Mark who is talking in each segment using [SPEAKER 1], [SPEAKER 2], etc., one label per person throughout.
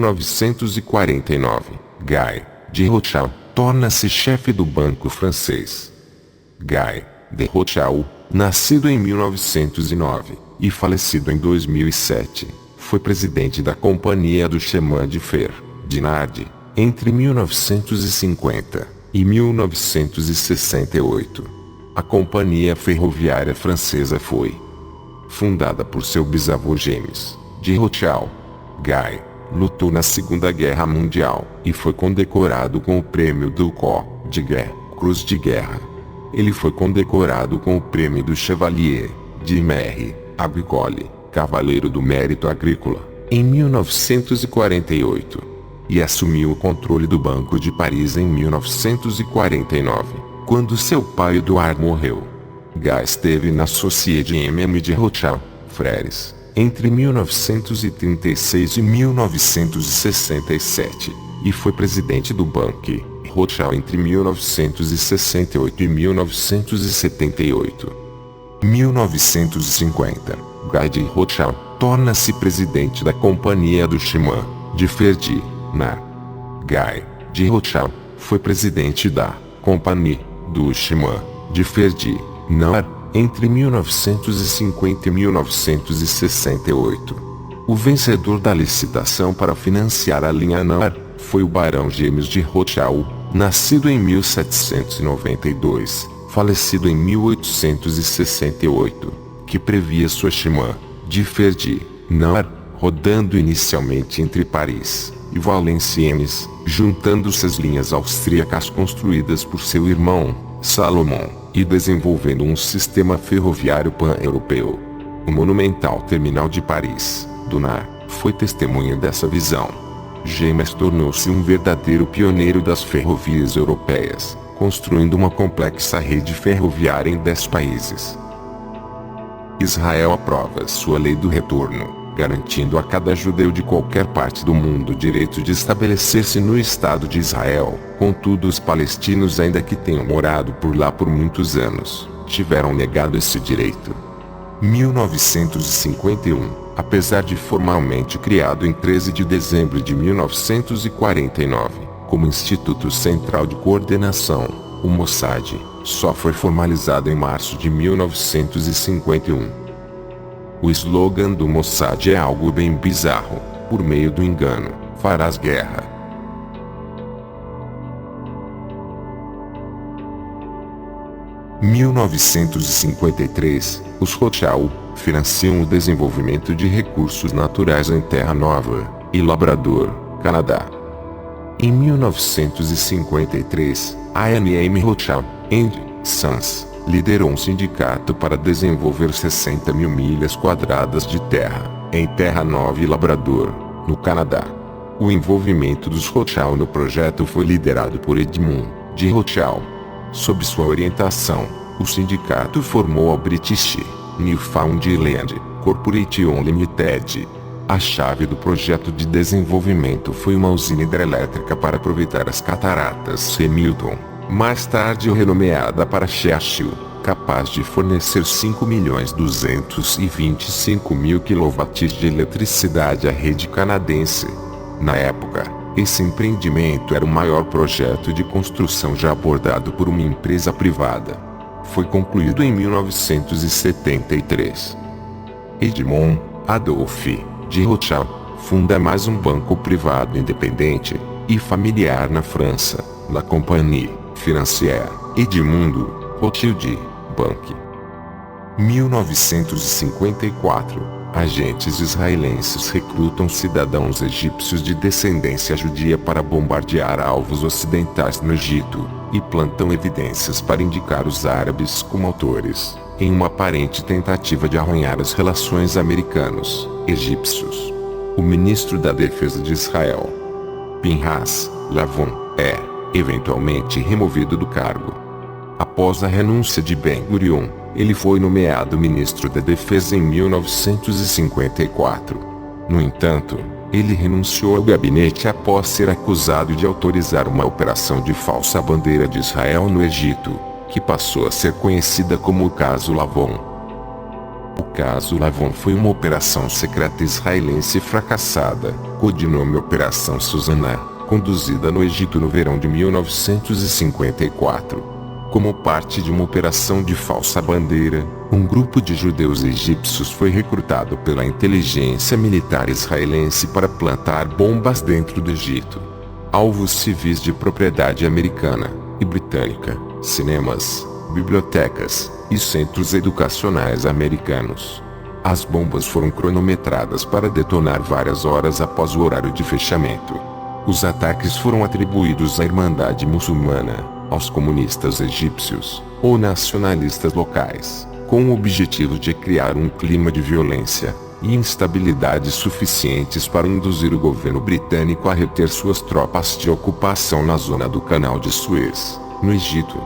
[SPEAKER 1] 1949, Guy de Rothschild torna-se chefe do banco francês. Guy de Rothschild, nascido em 1909 e falecido em 2007, foi presidente da Companhia do Chemin de Fer, Dinard, entre 1950 e 1968. A Companhia Ferroviária Francesa foi fundada por seu bisavô James de Rothschild. Guy lutou na Segunda Guerra Mundial e foi condecorado com o Prêmio do Corps de Guerre, Cruz de Guerra. Ele foi condecorado com o Prêmio do Chevalier de Mérite Agricole, Cavaleiro do Mérito Agrícola, em 1948, e assumiu o controle do Banco de Paris em 1949, quando seu pai Edouard morreu. Guy esteve na Société MM de Rothschild Frères entre 1936 e 1967, e foi presidente do Banco Rothschild entre 1968 e 1978. 1950, Guy de Rothschild torna-se presidente da Companhia do Chemin de Fer Dinard. Guy de Rothschild foi presidente da Companhia do Chemin de Fer Dinard entre 1950 e 1968. O vencedor da licitação para financiar a linha Nord foi o Barão James de Rothschild, nascido em 1792, falecido em 1868, que previa sua Chemin de Fer Dinard, rodando inicialmente entre Paris e Valenciennes, juntando-se às linhas austríacas construídas por seu irmão, Salomão, e desenvolvendo um sistema ferroviário pan-europeu. O monumental terminal de Paris, do Nord, foi testemunha dessa visão. James tornou-se um verdadeiro pioneiro das ferrovias europeias, construindo uma complexa rede ferroviária em 10 países. Israel aprova sua lei do retorno, garantindo a cada judeu de qualquer parte do mundo o direito de estabelecer-se no Estado de Israel. Contudo, os palestinos, ainda que tenham morado por lá por muitos anos, tiveram negado esse direito. 1951, apesar de formalmente criado em 13 de dezembro de 1949, como Instituto Central de Coordenação, o Mossad só foi formalizado em março de 1951. O slogan do Mossad é algo bem bizarro: por meio do engano, farás guerra. Em 1953, os Rothschild financiam o desenvolvimento de recursos naturais em Terra Nova e Labrador, Canadá. Em 1953, a A&M Rothschild & Sons liderou um sindicato para desenvolver 60 mil milhas quadradas de terra, em Terra Nova e Labrador, no Canadá. O envolvimento dos Rothschild no projeto foi liderado por Edmund de Rothschild. Sob sua orientação, o sindicato formou a British Newfoundland Corporation Limited. A chave do projeto de desenvolvimento foi uma usina hidrelétrica para aproveitar as cataratas Hamilton, mais tarde renomeada para Churchill, capaz de fornecer 5.225.000 kW de eletricidade à rede canadense. Na época, esse empreendimento era o maior projeto de construção já abordado por uma empresa privada. Foi concluído em 1973. Edmond Adolphe de Rothschild funda mais um banco privado independente e familiar na França, La Compagnie Financière Edmond Rothschild Bank. 1954, agentes israelenses recrutam cidadãos egípcios de descendência judia para bombardear alvos ocidentais no Egito, e plantam evidências para indicar os árabes como autores, em uma aparente tentativa de arranhar as relações americanos-egípcios. O ministro da Defesa de Israel, Pinhas Lavon, é eventualmente removido do cargo. Após a renúncia de Ben-Gurion, ele foi nomeado ministro da Defesa em 1954. No entanto, ele renunciou ao gabinete após ser acusado de autorizar uma operação de falsa bandeira de Israel no Egito, que passou a ser conhecida como o caso Lavon. O caso Lavon foi uma operação secreta israelense fracassada, codinome Operação Susana, conduzida no Egito no verão de 1954. Como parte de uma operação de falsa bandeira, um grupo de judeus egípcios foi recrutado pela inteligência militar israelense para plantar bombas dentro do Egito. Alvos civis de propriedade americana e britânica, cinemas, bibliotecas e centros educacionais americanos. As bombas foram cronometradas para detonar várias horas após o horário de fechamento. Os ataques foram atribuídos à Irmandade Muçulmana, aos comunistas egípcios ou nacionalistas locais, com o objetivo de criar um clima de violência e instabilidade suficientes para induzir o governo britânico a reter suas tropas de ocupação na zona do Canal de Suez, no Egito.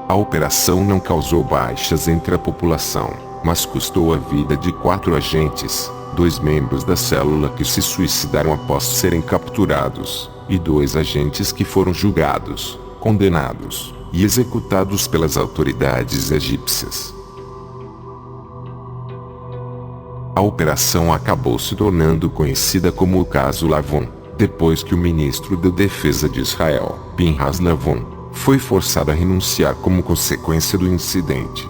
[SPEAKER 1] A operação não causou baixas entre a população, mas custou a vida de 4 agentes, 2 membros da célula que se suicidaram após serem capturados, e 2 agentes que foram julgados, condenados e executados pelas autoridades egípcias. A operação acabou se tornando conhecida como o caso Lavon, depois que o ministro da Defesa de Israel, Pinhas Lavon, foi forçado a renunciar como consequência do incidente.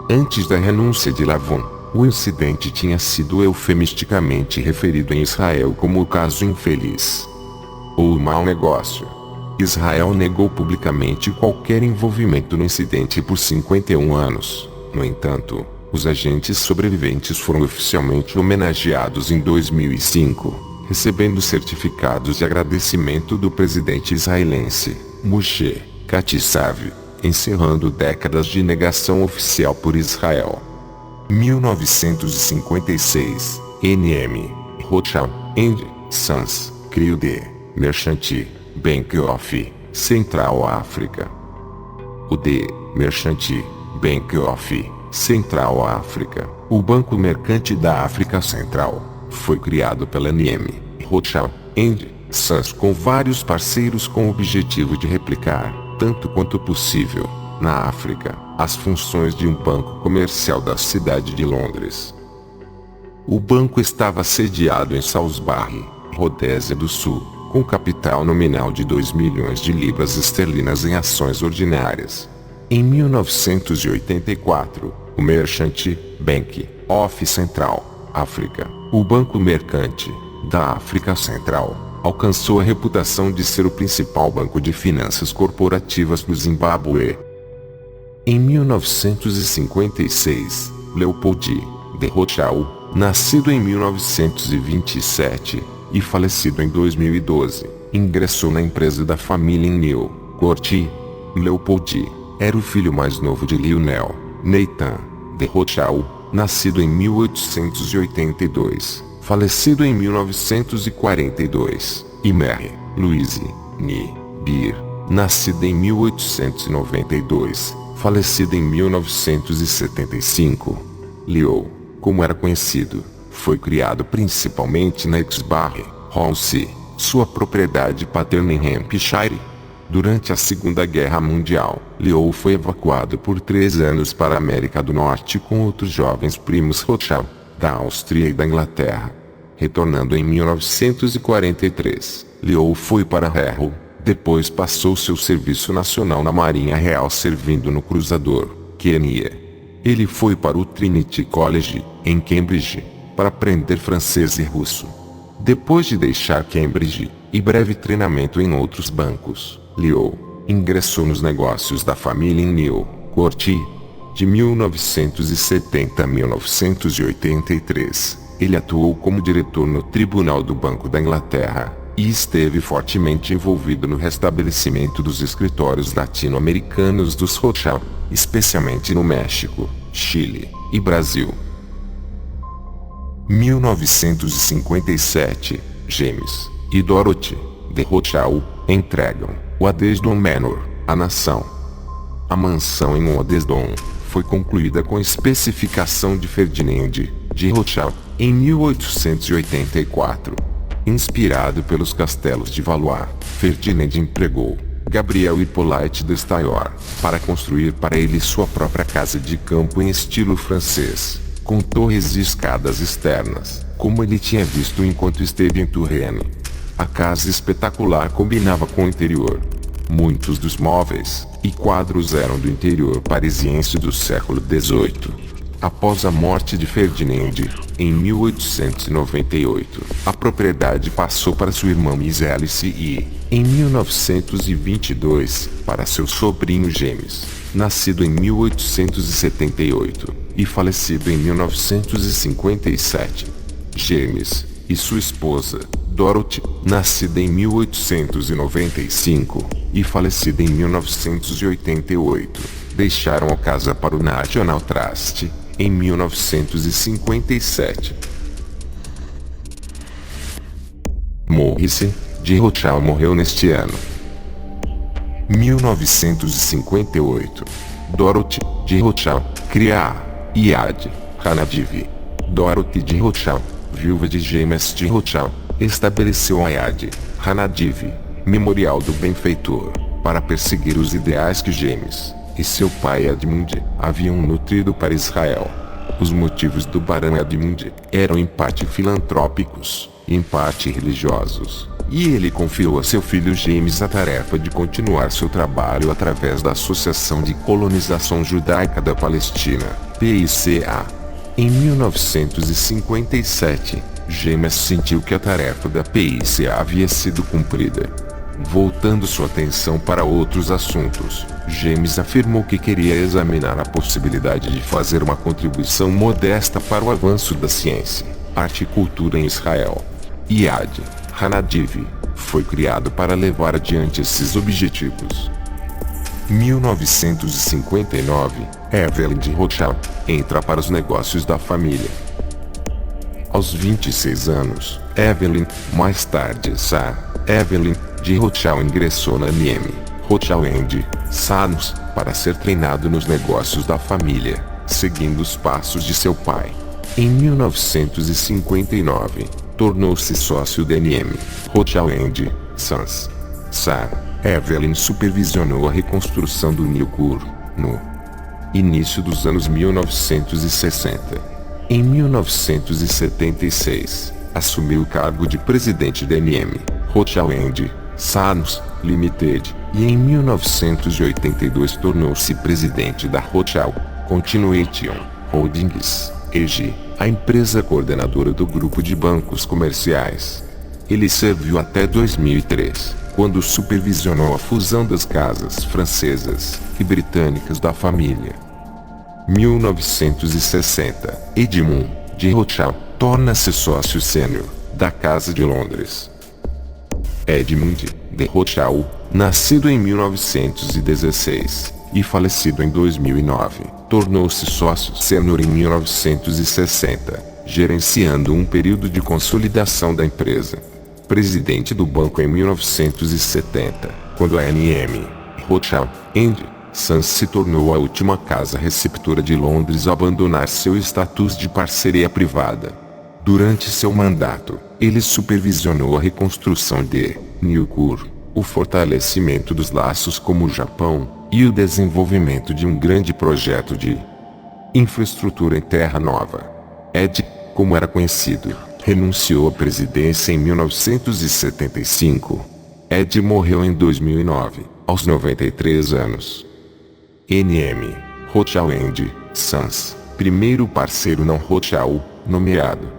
[SPEAKER 1] Antes da renúncia de Lavon, o incidente tinha sido eufemisticamente referido em Israel como o caso infeliz ou o mau negócio. Israel negou publicamente qualquer envolvimento no incidente por 51 anos. No entanto, os agentes sobreviventes foram oficialmente homenageados em 2005, recebendo certificados de agradecimento do presidente israelense, Moshe Katsav, encerrando décadas de negação oficial por Israel. 1956, N.M. Rothschild & Sons criou The Merchant Bank of Central Africa. O The Merchant Bank of Central Africa, o Banco Mercante da África Central, foi criado pela N.M. Rothschild & Sons com vários parceiros com o objetivo de replicar, tanto quanto possível, na África, as funções de um banco comercial da cidade de Londres. O banco estava sediado em Salisbury, Rodésia do Sul, com capital nominal de 2 milhões de libras esterlinas em ações ordinárias. Em 1984, o Merchant Bank of Central Africa, o Banco Mercante da África Central, alcançou a reputação de ser o principal banco de finanças corporativas do Zimbábue. Em 1956, Leopold de Rothschild, nascido em 1927 e falecido em 2012, ingressou na empresa da família em New Court. Leopold era o filho mais novo de Lionel Nathan de Rothschild, nascido em 1882, falecido em 1942, e Mary Louise Beer, nascida em 1892, falecida em 1975. Leo, como era conhecido, foi criado principalmente na Exbury House, sua propriedade paterna em Hampshire. Durante a Segunda Guerra Mundial, Leo foi evacuado por 3 anos para a América do Norte com outros jovens primos Rothschild, da Áustria e da Inglaterra. Retornando em 1943, Leo foi para Harrow, depois passou seu serviço nacional na Marinha Real servindo no cruzador Kenya. Ele foi para o Trinity College, em Cambridge, para aprender francês e russo. Depois de deixar Cambridge, e breve treinamento em outros bancos, Leo ingressou nos negócios da família em New Court. De 1970 a 1983, ele atuou como diretor no Tribunal do Banco da Inglaterra, e esteve fortemente envolvido no restabelecimento dos escritórios latino-americanos dos Rothschild, especialmente no México, Chile e Brasil. 1957, James e Dorothy de Rothschild entregam o Waddesdon Manor à nação. A mansão em Waddesdon foi concluída com especificação de Ferdinand de Rothschild em 1884. Inspirado pelos castelos de Valois, Ferdinand empregou Gabriel Hippolyte d'Estaing para construir para ele sua própria casa de campo em estilo francês. com torres e escadas externas, como ele tinha visto enquanto esteve em Touraine. A casa espetacular combinava com o interior. Muitos dos móveis e quadros eram do interior parisiense do século XVIII. Após a morte de Ferdinand, em 1898, a propriedade passou para sua irmã Miss Alice e, em 1922, para seu sobrinho James, nascido em 1878 e falecido em 1957. James e sua esposa, Dorothy, nascida em 1895 e falecida em 1988, deixaram a casa para o National Trust em 1957. Maurice de Rothschild morreu neste ano. 1958. Dorothy de Rothschild cria a Iad Hanadiv. Dorothy de Rothschild, viúva de James de Rothschild, estabeleceu a Iad Hanadiv, Memorial do Benfeitor, para perseguir os ideais que James e seu pai Edmund haviam nutrido para Israel. Os motivos do Barão Edmund eram em parte filantrópicos, em parte religiosos, e ele confiou a seu filho James a tarefa de continuar seu trabalho através da Associação de Colonização Judaica da Palestina, PICA. Em 1957, James sentiu que a tarefa da PICA havia sido cumprida. Voltando sua atenção para outros assuntos, James afirmou que queria examinar a possibilidade de fazer uma contribuição modesta para o avanço da ciência, arte e cultura em Israel. Iad Hanadiv foi criado para levar adiante esses objetivos. 1959, Evelyn de Rothschild entra para os negócios da família. Aos 26 anos, Evelyn, mais tarde Sarah Evelyn de Rothschild, ingressou na NM Rothschild & Sons para ser treinado nos negócios da família, seguindo os passos de seu pai. Em 1959, tornou-se sócio da NM Rothschild & Sons. Sarah Evelyn supervisionou a reconstrução do New Kur no início dos anos 1960. Em 1976, assumiu o cargo de presidente da NM Rothschild & Sons Limited, e em 1982 tornou-se presidente da Rothschild Continuation Holdings, EG, a empresa coordenadora do grupo de bancos comerciais. Ele serviu até 2003, quando supervisionou a fusão das casas francesas e britânicas da família. 1960, Edmund de Rothschild torna-se sócio sênior da Casa de Londres. Edmund de Rothschild, nascido em 1916 e falecido em 2009, tornou-se sócio sênior em 1960, gerenciando um período de consolidação da empresa. Presidente do banco em 1970, quando a NM Rothschild & Sons se tornou a última casa receptora de Londres a abandonar seu status de parceria privada. Durante seu mandato, ele supervisionou a reconstrução de New Kur, o fortalecimento dos laços com o Japão e o desenvolvimento de um grande projeto de infraestrutura em Terra Nova. Ed, como era conhecido, renunciou à presidência em 1975. Ed morreu em 2009, aos 93 anos. NM Rothschild & Sons, primeiro parceiro não Rothschild, nomeado.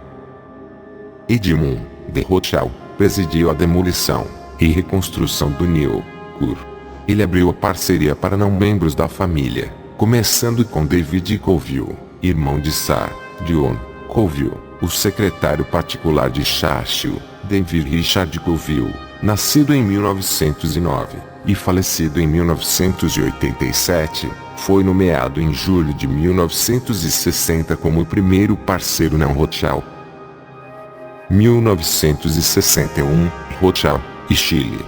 [SPEAKER 1] Edmund de Rothschild presidiu a demolição e reconstrução do New Kur. Ele abriu a parceria para não membros da família, começando com David Colville, irmão de Sarah Dion Colville, o secretário particular de Churchill, David Richard Colville, nascido em 1909 e falecido em 1987, foi nomeado em julho de 1960 como o primeiro parceiro não Rothschild. 1961, Rothschild e Chile.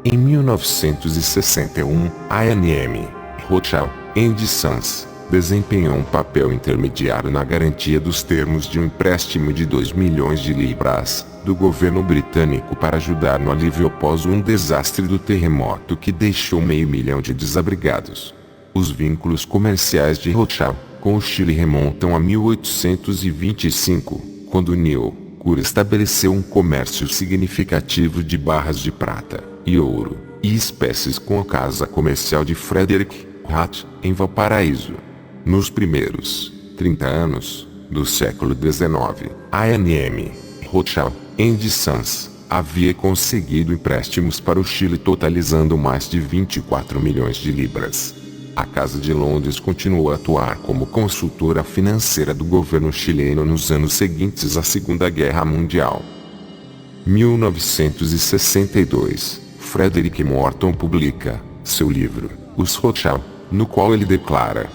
[SPEAKER 1] Em 1961, a NM Rothschild & Sons desempenhou um papel intermediário na garantia dos termos de um empréstimo de 2 milhões de libras do governo britânico para ajudar no alívio após um desastre do terremoto que deixou 500 mil de desabrigados. Os vínculos comerciais de Rothschild com o Chile remontam a 1825, quando Newcour estabeleceu um comércio significativo de barras de prata e ouro e espécies com a casa comercial de Frederick Rath, em Valparaíso. Nos primeiros 30 anos do século XIX, a A&M Rothschild & Sons havia conseguido empréstimos para o Chile totalizando mais de 24 milhões de libras. A Casa de Londres continuou a atuar como consultora financeira do governo chileno nos anos seguintes à Segunda Guerra Mundial. 1962, Frederick Morton publica seu livro, Os Rothschild, no qual ele declara: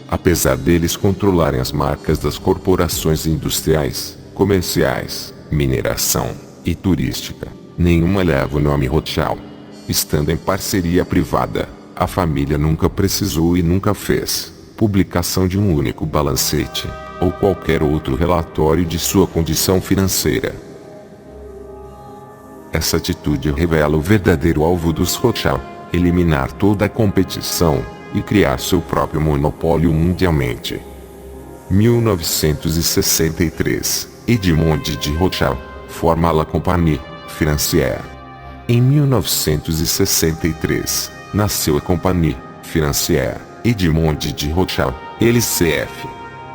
[SPEAKER 1] apesar deles controlarem as marcas das corporações industriais, comerciais, mineração e turística, nenhuma leva o nome Rothschild. Estando em parceria privada, a família nunca precisou e nunca fez publicação de um único balancete, ou qualquer outro relatório de sua condição financeira. Essa atitude revela o verdadeiro alvo dos Rothschild: eliminar toda a competição e criar seu próprio monopólio mundialmente. 1963, Edmond de Rothschild forma La Compagnie Financière. Em 1963, nasceu a Compagnie Financière Edmond de Rothschild, LCF.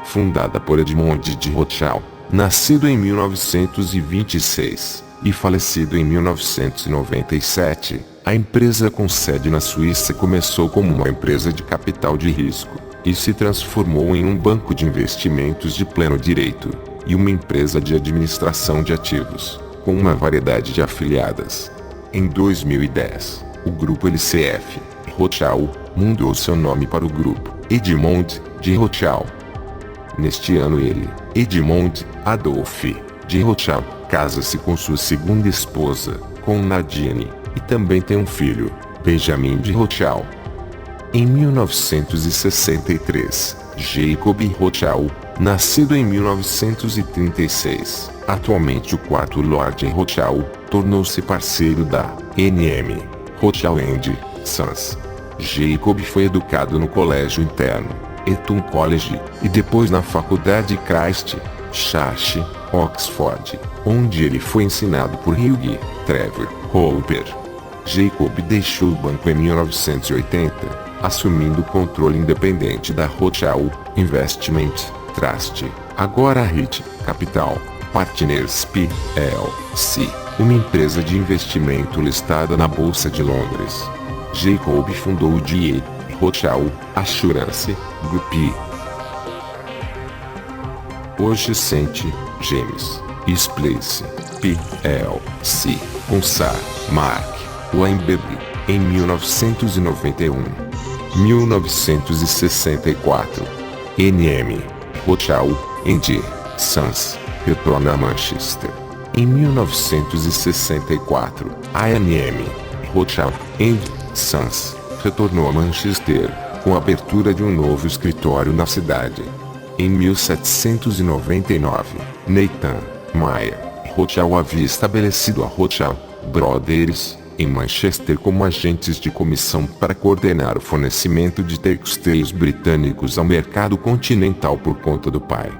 [SPEAKER 1] Fundada por Edmond de Rothschild, nascido em 1926 e falecido em 1997, a empresa com sede na Suíça começou como uma empresa de capital de risco e se transformou em um banco de investimentos de pleno direito e uma empresa de administração de ativos, com uma variedade de afiliadas. Em 2010, o grupo LCF Rothschild mudou seu nome para o grupo Edmond de Rothschild. Neste ano Edmond Adolphe de Rothschild, casa-se com sua segunda esposa, com Nadine, e também tem um filho, Benjamin de Rothschild. Em 1963, Jacob Rothschild, nascido em 1936, atualmente o quarto Lord Rothschild, tornou-se parceiro da A&M Rothschild & Sons. Jacob foi educado no colégio interno, Eton College, e depois na faculdade Christ Church, Oxford, onde ele foi ensinado por Hugh Trevor Hopper. Jacob deixou o banco em 1980, assumindo o controle independente da Rothschild Investment Trust, agora RIT Capital Partners plc, uma empresa de investimento listada na Bolsa de Londres. Jacob fundou o D.E. Rothschild Assurance Group. Hoje St. James Place plc, com Sir Mark Weinberg, em 1991. 1964, A&M Rothschild & Sons retorna a Manchester. Em 1964, a A&M Rothschild & Sons retornou a Manchester, com a abertura de um novo escritório na cidade. Em 1799, Nathan Mayer Rothschild havia estabelecido a Rothschild Brothers em Manchester como agentes de comissão para coordenar o fornecimento de têxteis britânicos ao mercado continental por conta do pai.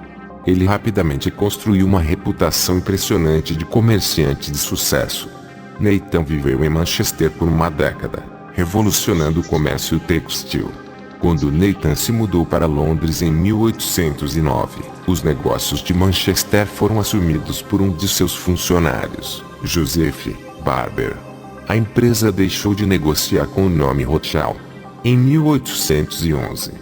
[SPEAKER 1] Ele rapidamente construiu uma reputação impressionante de comerciante de sucesso. Nathan viveu em Manchester por uma década, revolucionando o comércio têxtil. Quando Nathan se mudou para Londres em 1809, os negócios de Manchester foram assumidos por um de seus funcionários, Joseph Barber. A empresa deixou de negociar com o nome Rothschild em 1811.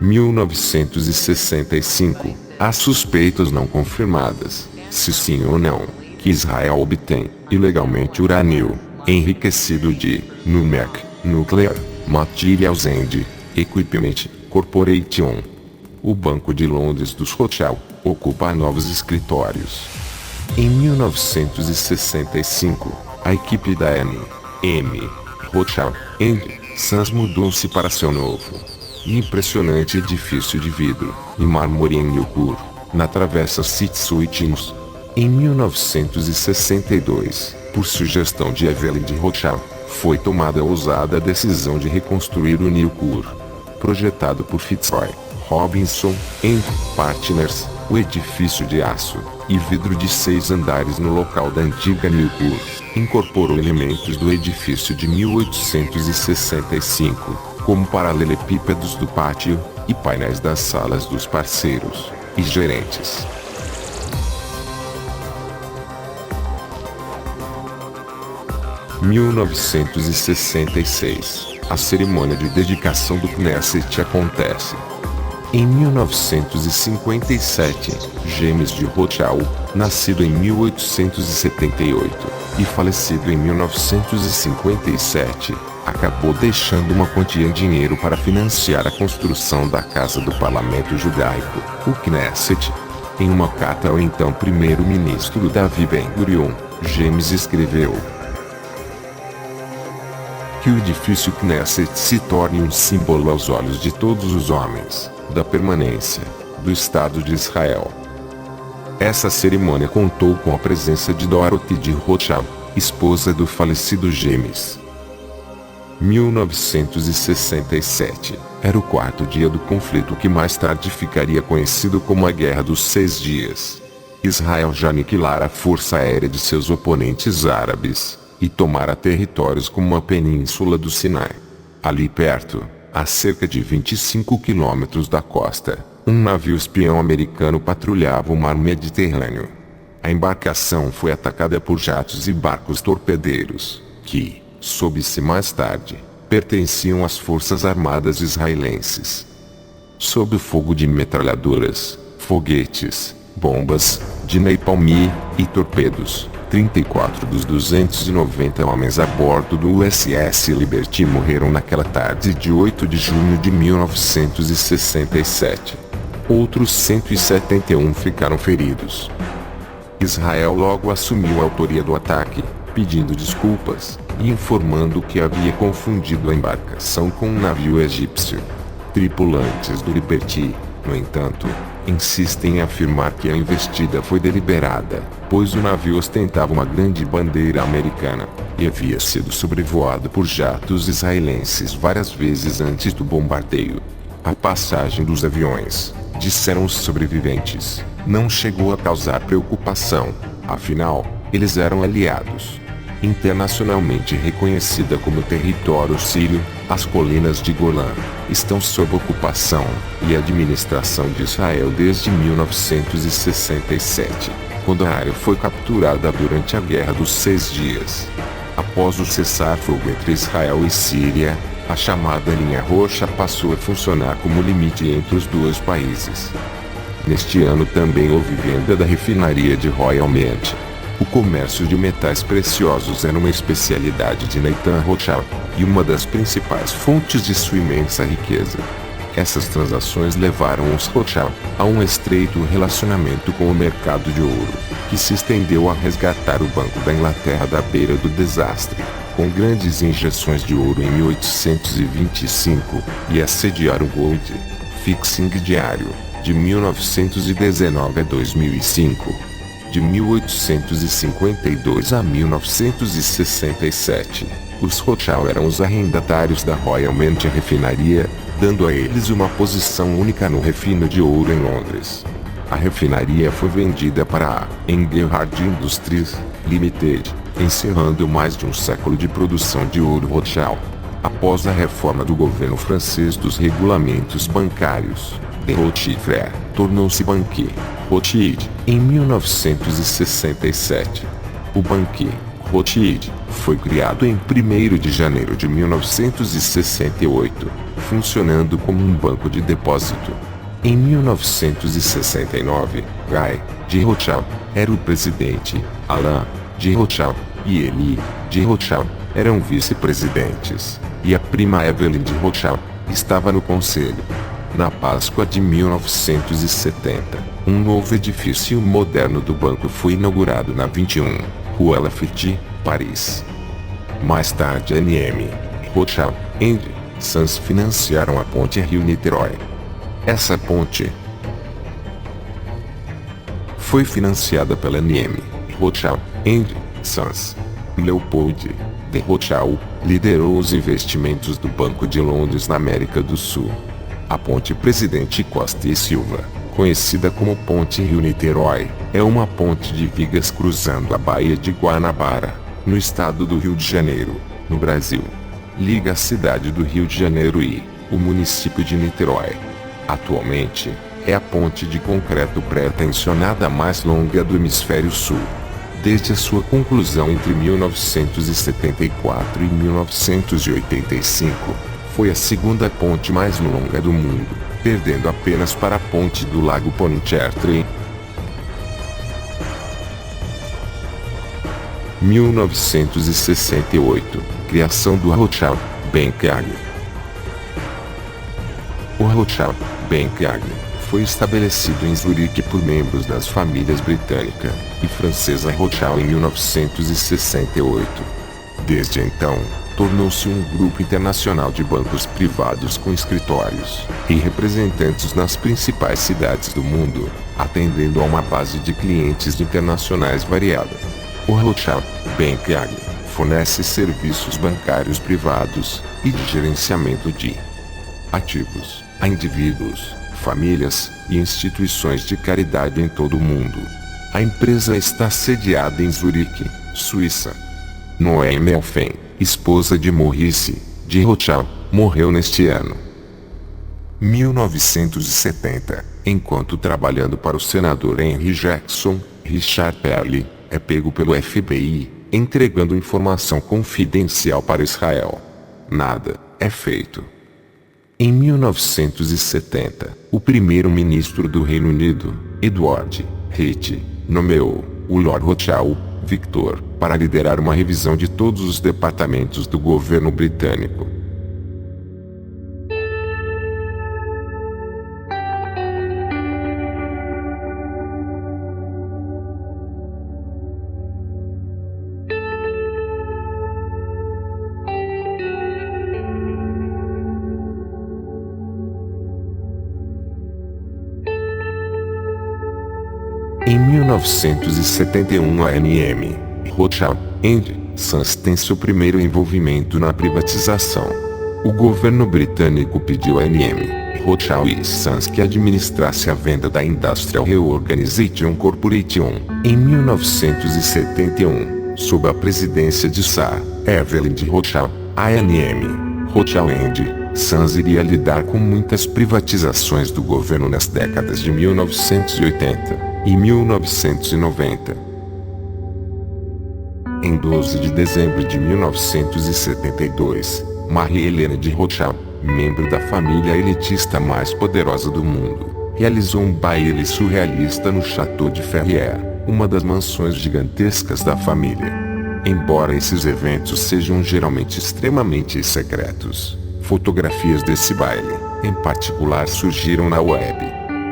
[SPEAKER 1] 1965, há suspeitas não confirmadas, se sim ou não, que Israel obtém, ilegalmente urânio, enriquecido de NUMEC, Nuclear Materials and Equipment Corporation. O Banco de Londres dos Rothschild ocupa novos escritórios. Em 1965, a equipe da A&M Rothschild & Sons mudou-se para seu novo e impressionante edifício de vidro e mármore em Newcour, na Travessa City-Switchings. Em 1962, por sugestão de Evelyn de Rothschild, foi tomada a ousada decisão de reconstruir o Newcour. projetado por Fitzroy Robinson Partners. O edifício de aço e vidro de 6 andares no local da antiga Newport incorporou elementos do edifício de 1865, como paralelepípedos do pátio e painéis das salas dos parceiros e gerentes. Em 1966, a cerimônia de dedicação do Knesset acontece. Em 1957, James de Rothschild, nascido em 1878 e falecido em 1957, acabou deixando uma quantia em dinheiro para financiar a construção da Casa do Parlamento Judaico, o Knesset. Em uma carta ao então primeiro-ministro Davi Ben-Gurion, James escreveu que o edifício Knesset se torne um símbolo aos olhos de todos os homens da permanência do Estado de Israel. Essa cerimônia contou com a presença de Dorothy de Rothschild, esposa do falecido James. 1967 era o 4º dia do conflito que mais tarde ficaria conhecido como a Guerra dos 6 Dias. Israel já aniquilara a força aérea de seus oponentes árabes e tomara territórios como a península do Sinai. Ali perto, a cerca de 25 quilômetros da costa, um navio espião americano patrulhava o mar Mediterrâneo. A embarcação foi atacada por jatos e barcos torpedeiros, que, soube-se mais tarde, pertenciam às forças armadas israelenses. Sob o fogo de metralhadoras, foguetes, bombas, de napalm e torpedos, 34 dos 290 homens a bordo do USS Liberty morreram naquela tarde de 8 de junho de 1967. Outros 171 ficaram feridos. Israel logo assumiu a autoria do ataque, pedindo desculpas e informando que havia confundido a embarcação com um navio egípcio. Tripulantes do Liberty, no entanto, insistem em afirmar que a investida foi deliberada, pois o navio ostentava uma grande bandeira americana e havia sido sobrevoado por jatos israelenses várias vezes antes do bombardeio. A passagem dos aviões, disseram os sobreviventes, não chegou a causar preocupação, afinal, eles eram aliados. Internacionalmente reconhecida como território sírio, as colinas de Golã estão sob ocupação e administração de Israel desde 1967, quando a área foi capturada durante a Guerra dos 6 Dias. Após o cessar-fogo entre Israel e Síria, a chamada Linha Roxa passou a funcionar como limite entre os dois países. Neste ano também houve venda da refinaria de Royal Mint. O comércio de metais preciosos era uma especialidade de Nathan Rothschild, e uma das principais fontes de sua imensa riqueza. Essas transações levaram os Rothschild a um estreito relacionamento com o mercado de ouro, que se estendeu a resgatar o Banco da Inglaterra da beira do desastre, com grandes injeções de ouro em 1825, e a sediar o Gold Fixing diário, de 1919 a 2005. De 1852 a 1967, os Rothschild eram os arrendatários da Royal Mint refinaria, dando a eles uma posição única no refino de ouro em Londres. A refinaria foi vendida para a Engelhard Industries Limited, encerrando mais de um século de produção de ouro Rothschild. Após a reforma do governo francês dos regulamentos bancários, de Rothschild Frère tornou-se Banque Rothschild em 1967. O Banque Rothschild foi criado em 1º de janeiro de 1968, funcionando como um banco de depósito. Em 1969, Guy de Rothschild era o presidente, Alain de Rothschild e Élie de Rothschild eram vice-presidentes, e a prima Evelyn de Rothschild estava no conselho. Na Páscoa de 1970, um novo edifício moderno do banco foi inaugurado na 21 Rue Lafayette, Paris. Mais tarde a NM, Rothschild & Sons financiaram a ponte Rio-Niterói. Essa ponte foi financiada pela NM, Rothschild & Sons. Leopold Walter Rothschild, liderou os investimentos do Banco de Londres na América do Sul. A Ponte Presidente Costa e Silva, conhecida como Ponte Rio-Niterói, é uma ponte de vigas cruzando a Baía de Guanabara, no estado do Rio de Janeiro, no Brasil. Liga a cidade do Rio de Janeiro e o município de Niterói. Atualmente, é a ponte de concreto pré-tensionada mais longa do hemisfério sul. Desde a sua conclusão entre 1974 e 1985, foi a segunda ponte mais longa do mundo, perdendo apenas para a ponte do Lago Pontchartrain. 1968, criação do Rothschild Bank AG. O Rothschild Bank AG foi estabelecido em Zurique por membros das famílias britânica e francesa Rothschild em 1968. Desde então, tornou-se um grupo internacional de bancos privados com escritórios e representantes nas principais cidades do mundo, atendendo a uma base de clientes internacionais variada. O Rothschild Bank AG fornece serviços bancários privados e de gerenciamento de ativos a indivíduos, famílias e instituições de caridade em todo o mundo. A empresa está sediada em Zurique, Suíça. Noemi Melfen, esposa de Maurice de Rothschild, morreu neste ano. 1970, enquanto trabalhando para o senador Henry Jackson, Richard Perle é pego pelo FBI, entregando informação confidencial para Israel. Nada é feito. Em 1970, o primeiro-ministro do Reino Unido, Edward Heath, nomeou o Lord Rothschild, Victor, para liderar uma revisão de todos os departamentos do governo britânico. Em 1971 a ANM, Rothschild & Sons tem seu primeiro envolvimento na privatização. O governo britânico pediu à ANM, Rothschild & Sons que administrasse a venda da Industrial Reorganization Corporation. Em 1971, sob a presidência de Sir Evelyn de Rothschild, a ANM, Rothschild & Sons iria lidar com muitas privatizações do governo nas décadas de 1980. Em 1990. Em 12 de dezembro de 1972, Maria Helena de Rothschild, membro da família elitista mais poderosa do mundo, realizou um baile surrealista no Château de Ferrières, uma das mansões gigantescas da família. Embora esses eventos sejam geralmente extremamente secretos, fotografias desse baile, em particular, surgiram na web.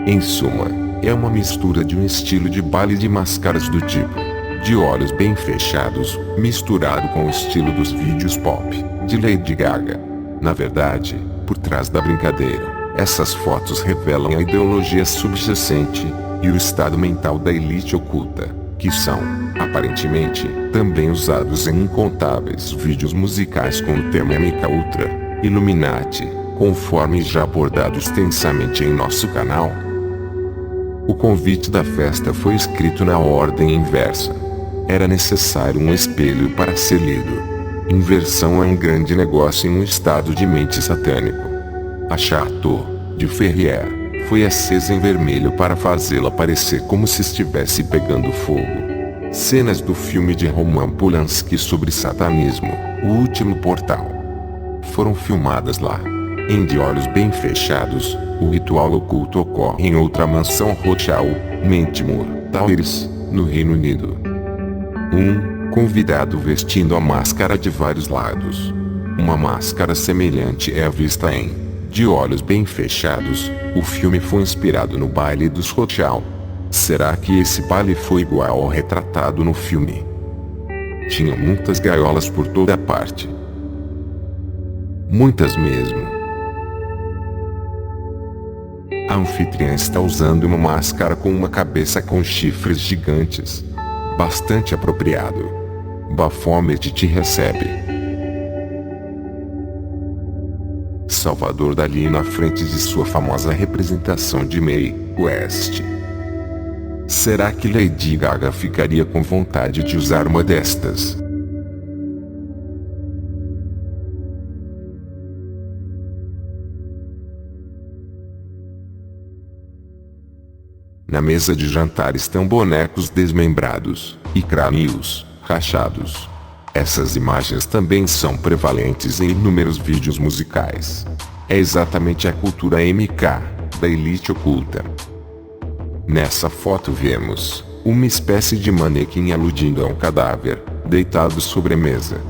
[SPEAKER 1] Em suma, é uma mistura de um estilo de baile de máscaras do tipo de olhos bem fechados, misturado com o estilo dos vídeos pop de Lady Gaga. Na verdade, por trás da brincadeira, essas fotos revelam a ideologia subjacente e o estado mental da elite oculta, que são, aparentemente, também usados em incontáveis vídeos musicais com o tema MK Ultra, Illuminati, conforme já abordado extensamente em nosso canal. O convite da festa foi escrito na ordem inversa. Era necessário um espelho para ser lido. Inversão é um grande negócio em um estado de mente satânico. A Château de Ferrières foi acesa em vermelho para fazê-la parecer como se estivesse pegando fogo. Cenas do filme de Roman Polanski sobre satanismo, O Último Portal, foram filmadas lá. Em De Olhos Bem Fechados, o ritual oculto ocorre em outra mansão Rothschild, Mentmore Towers, no Reino Unido. Um convidado vestindo a máscara de vários lados. Uma máscara semelhante é vista em De Olhos Bem Fechados. O filme foi inspirado no baile dos Rothschild. Será que esse baile foi igual ao retratado no filme? Tinha muitas gaiolas por toda parte. Muitas mesmo. A anfitriã está usando uma máscara com uma cabeça com chifres gigantes. Bastante apropriado. Baphomet te recebe. Salvador Dalí na frente de sua famosa representação de Mae West. Será que Lady Gaga ficaria com vontade de usar uma destas? Na mesa de jantar estão bonecos desmembrados e crânios rachados. Essas imagens também são prevalentes em inúmeros vídeos musicais. É exatamente a cultura MK da elite oculta. Nessa foto vemos uma espécie de manequim aludindo a um cadáver deitado sobre a mesa.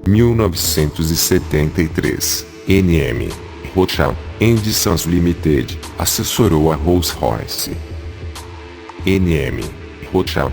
[SPEAKER 1] 1973, NM Rothschild Sons Limited assessorou a Rolls-Royce. NM Rothschild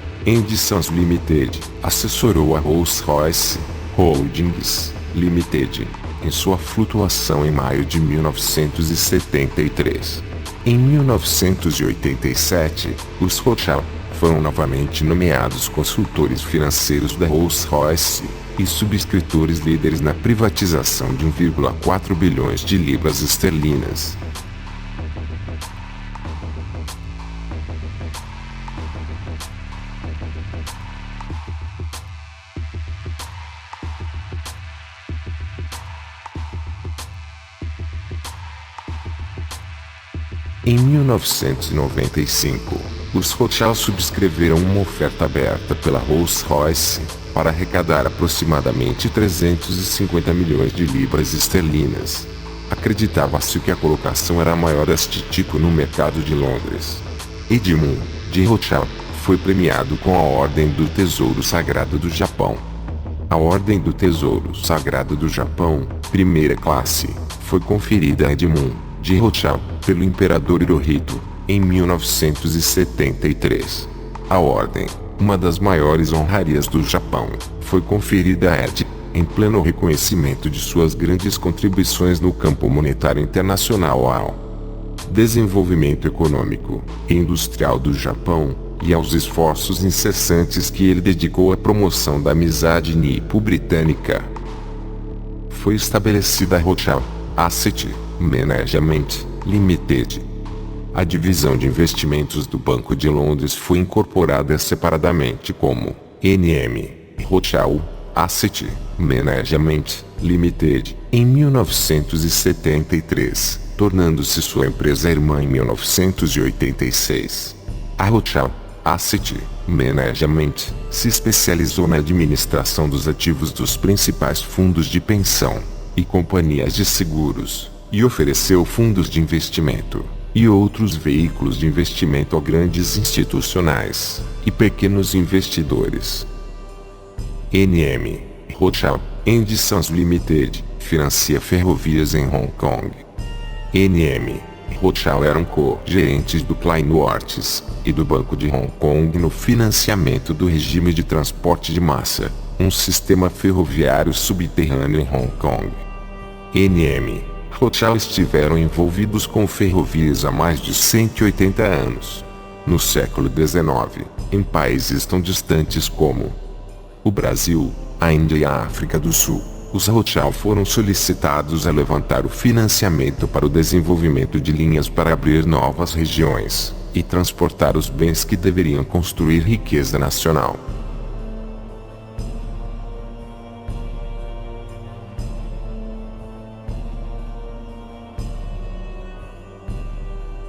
[SPEAKER 1] Sons Limited assessorou a Rolls-Royce Holdings Limited em sua flutuação em maio de 1973. Em 1987, os Rothschild foram novamente nomeados consultores financeiros da Rolls-Royce e subscritores líderes na privatização de 1,4 bilhões de libras esterlinas. Em 1995, os Rothschild subscreveram uma oferta aberta pela Rolls-Royce para arrecadar aproximadamente 350 milhões de libras esterlinas. Acreditava-se que a colocação era a maior deste tipo no mercado de Londres. Edmund de Rothschild foi premiado com a Ordem do Tesouro Sagrado do Japão. A Ordem do Tesouro Sagrado do Japão, primeira classe, foi conferida a Edmund de Rothschild pelo imperador Hirohito em 1973. A ordem, uma das maiores honrarias do Japão, foi conferida a Ed em pleno reconhecimento de suas grandes contribuições no campo monetário internacional ao desenvolvimento econômico e industrial do Japão e aos esforços incessantes que ele dedicou à promoção da amizade nipo-britânica. Foi estabelecida a Rothschild Asset Management Limited. A divisão de investimentos do Banco de Londres foi incorporada separadamente como NM Rothschild Asset Management Limited em 1973, tornando-se sua empresa irmã em 1986. A Rothschild Asset Management se especializou na administração dos ativos dos principais fundos de pensão e companhias de seguros, e ofereceu fundos de investimento e outros veículos de investimento a grandes institucionais e pequenos investidores. NM Rothschild Sons Limited financia ferrovias em Hong Kong. NM Rothschild eram co-gerentes do Klein Ortiz e do Banco de Hong Kong no financiamento do regime de transporte de massa, um sistema ferroviário subterrâneo em Hong Kong. NM Rothschild estiveram envolvidos com ferrovias há mais de 180 anos. No século XIX, em países tão distantes como o Brasil, a Índia e a África do Sul, os Rothschild foram solicitados a levantar o financiamento para o desenvolvimento de linhas para abrir novas regiões e transportar os bens que deveriam construir riqueza nacional.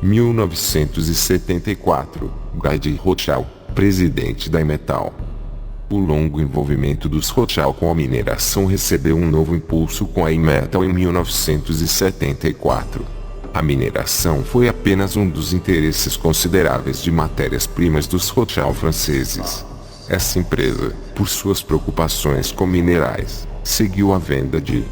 [SPEAKER 1] Em 1974, Guy de Rothschild, presidente da Metal. O longo envolvimento dos Rothschild com a mineração recebeu um novo impulso com a Metal em 1974. A mineração foi apenas um dos interesses consideráveis de matérias-primas dos Rothschild franceses. Essa empresa, por suas preocupações com minerais, seguiu a venda de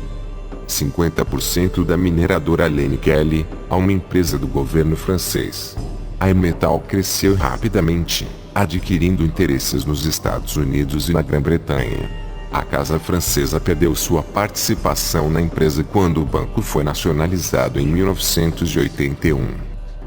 [SPEAKER 1] 50% da mineradora Lane Kelly a uma empresa do governo francês. A Metal cresceu rapidamente, adquirindo interesses nos Estados Unidos e na Grã-Bretanha. A casa francesa perdeu sua participação na empresa quando o banco foi nacionalizado em 1981.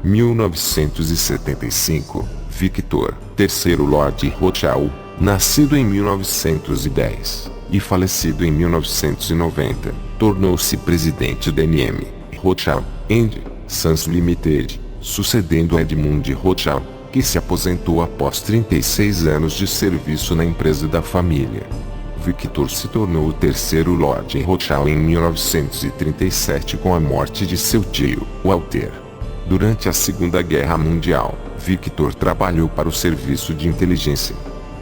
[SPEAKER 1] 1975, Victor, terceiro Lord Rothschild, nascido em 1910 e falecido em 1990, tornou-se presidente da NM. Rothschild Sons Limited, sucedendo a Edmund Rothschild, que se aposentou após 36 anos de serviço na empresa da família. Victor se tornou o terceiro Lord Rothschild em 1937 com a morte de seu tio, Walter. Durante a Segunda Guerra Mundial, Victor trabalhou para o serviço de inteligência.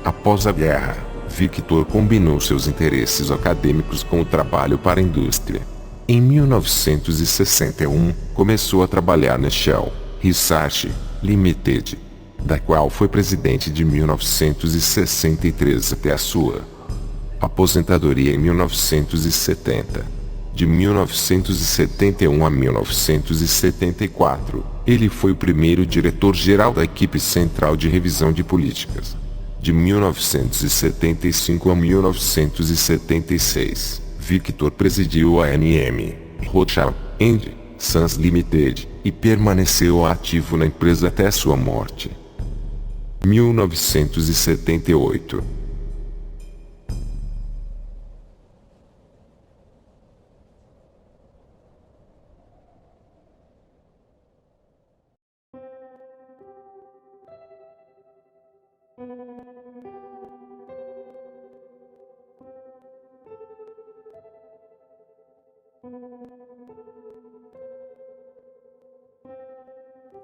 [SPEAKER 1] Após a guerra, Victor combinou seus interesses acadêmicos com o trabalho para a indústria. Em 1961, começou a trabalhar na Shell Research Limited, da qual foi presidente de 1963 até a sua aposentadoria em 1970. De 1971 a 1974, ele foi o primeiro diretor-geral da equipe central de revisão de políticas. De 1975 a 1976, Victor presidiu a NM Rothschild Sons Limited e permaneceu ativo na empresa até sua morte. 1978.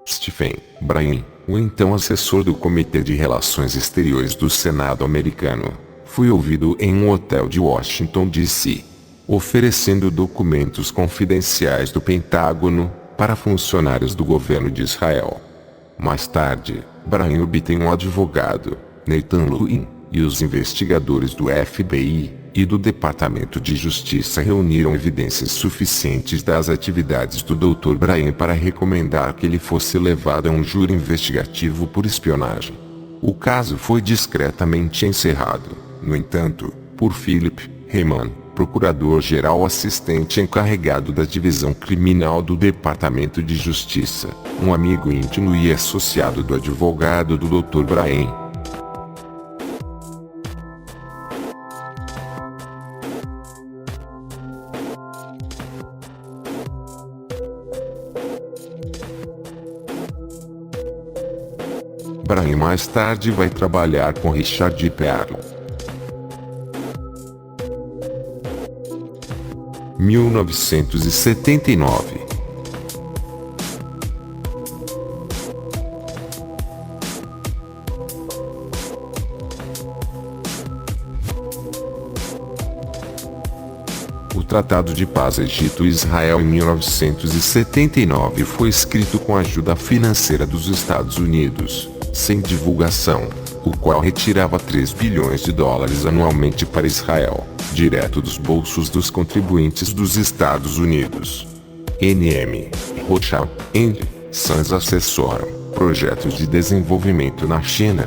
[SPEAKER 1] Stephen Bryan, o então assessor do Comitê de Relações Exteriores do Senado americano, foi ouvido em um hotel de Washington, D.C., oferecendo documentos confidenciais do Pentágono para funcionários do governo de Israel. Mais tarde, Bryan obtém um advogado, Nathan Lewin, e os investigadores do FBI e do Departamento de Justiça reuniram evidências suficientes das atividades do Dr. Bryan para recomendar que ele fosse levado a um júri investigativo por espionagem. O caso foi discretamente encerrado, no entanto, por Philip Heymann, procurador-geral assistente encarregado da Divisão Criminal do Departamento de Justiça, um amigo íntimo e associado do advogado do Dr. Bryan. Bryan mais tarde vai trabalhar com Richard Perle. 1979. O Tratado de Paz Egito-Israel em 1979 foi escrito com a ajuda financeira dos Estados Unidos, sem divulgação, o qual retirava 3 bilhões de dólares anualmente para Israel, direto dos bolsos dos contribuintes dos Estados Unidos. NM Rothschild Sons assessoram projetos de desenvolvimento na China.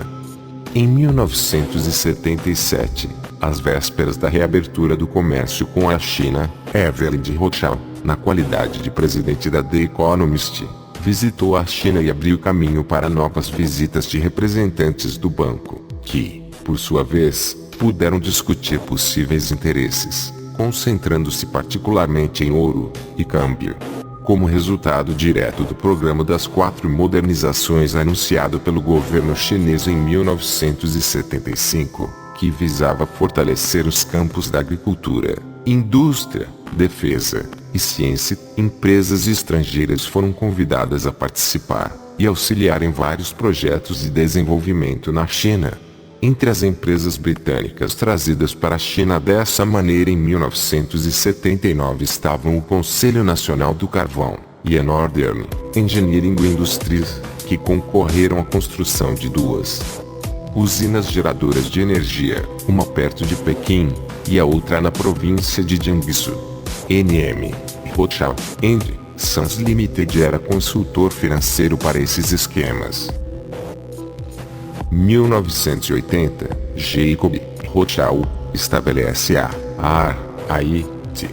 [SPEAKER 1] Em 1977, às vésperas da reabertura do comércio com a China, Evelyn Rothschild, na qualidade de presidente da The Economist, visitou a China e abriu caminho para novas visitas de representantes do banco, que, por sua vez, puderam discutir possíveis interesses, concentrando-se particularmente em ouro e câmbio. Como resultado direto do programa das 4 modernizações anunciado pelo governo chinês em 1975, que visava fortalecer os campos da agricultura, indústria, defesa e ciência, empresas estrangeiras foram convidadas a participar e auxiliar em vários projetos de desenvolvimento na China. Entre as empresas britânicas trazidas para a China dessa maneira em 1979 estavam o Conselho Nacional do Carvão e a Northern Engineering Industries, que concorreram à construção de 2 usinas geradoras de energia, uma perto de Pequim e a outra na província de Jiangsu. NM Rothschild Sons Limited era consultor financeiro para esses esquemas. 1980, Jacob Rothschild estabelece a RIT.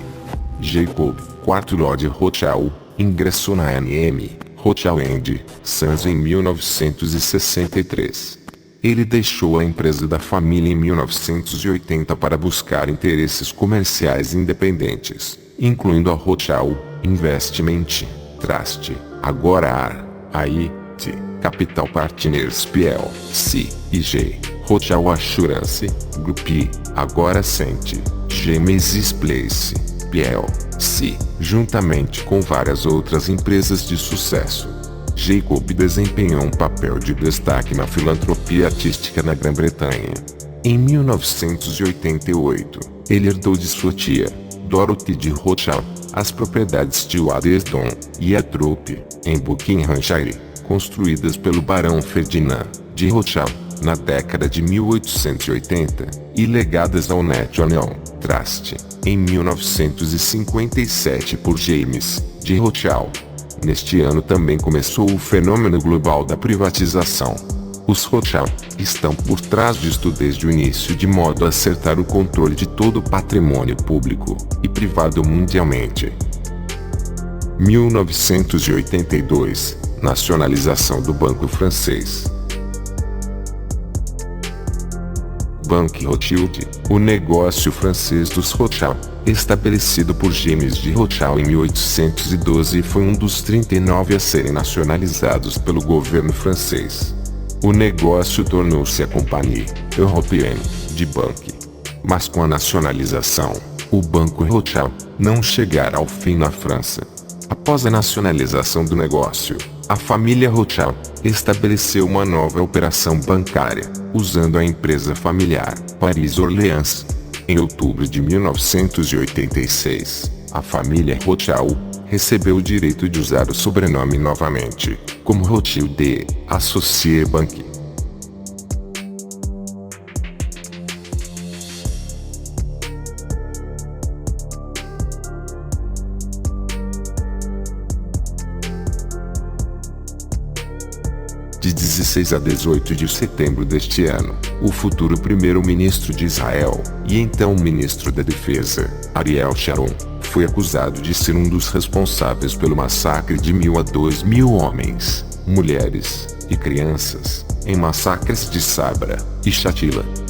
[SPEAKER 1] Jacob, quarto Lord Rothschild, ingressou na NM Rothschild Sons em 1963. Ele deixou a empresa da família em 1980 para buscar interesses comerciais independentes, incluindo a Rothschild Investment Trust, agora AIT, Capital Partners PLC, IG, Rothschild Assurance Group, agora Ascent, Genesis Place PLC, juntamente com várias outras empresas de sucesso. Jacob desempenhou um papel de destaque na filantropia artística na Grã-Bretanha. Em 1988, ele herdou de sua tia, Dorothy de Rothschild, as propriedades de Waddesdon e Athrop, em Buckinghamshire, construídas pelo Barão Ferdinand de Rothschild na década de 1880, e legadas ao National Trust, em 1957 por James de Rothschild. Neste ano também começou o fenômeno global da privatização. Os Rothschild estão por trás disto desde o início, de modo a acertar o controle de todo o patrimônio público e privado mundialmente. 1982, nacionalização do banco francês. Banque Rothschild, o negócio francês dos Rothschild, estabelecido por James de Rothschild em 1812, foi um dos 39 a serem nacionalizados pelo governo francês. O negócio tornou-se a Compagnie Européenne de Banque. Mas com a nacionalização, o Banco Rothschild não chegara ao fim na França. Após a nacionalização do negócio, a família Rothschild estabeleceu uma nova operação bancária, usando a empresa familiar Paris Orleans. Em outubro de 1986, a família Rothschild recebeu o direito de usar o sobrenome novamente, como Rothschild Associé Bank. De 16 a 18 de setembro deste ano, o futuro primeiro-ministro de Israel, e então ministro da Defesa, Ariel Sharon, foi acusado de ser um dos responsáveis pelo massacre de 1.000 a 2.000 homens, mulheres e crianças, em massacres de Sabra e Shatila. –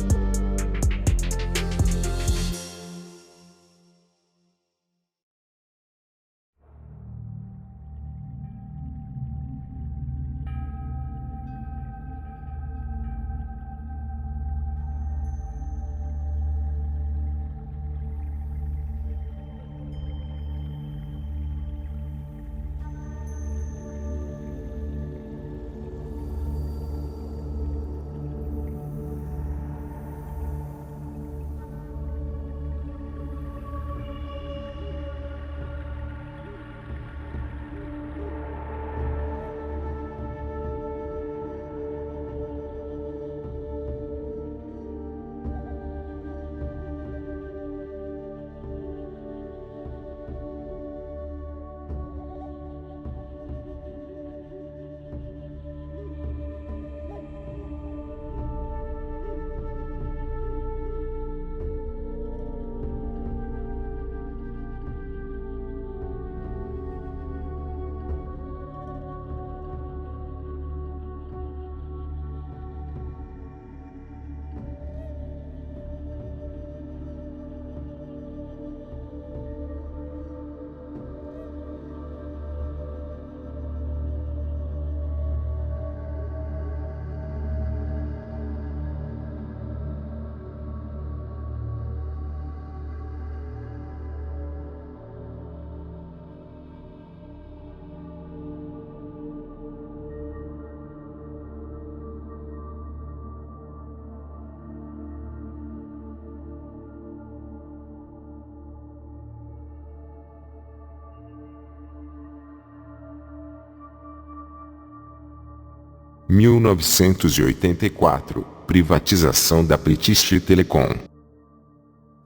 [SPEAKER 1] 1984, privatização da British Telecom.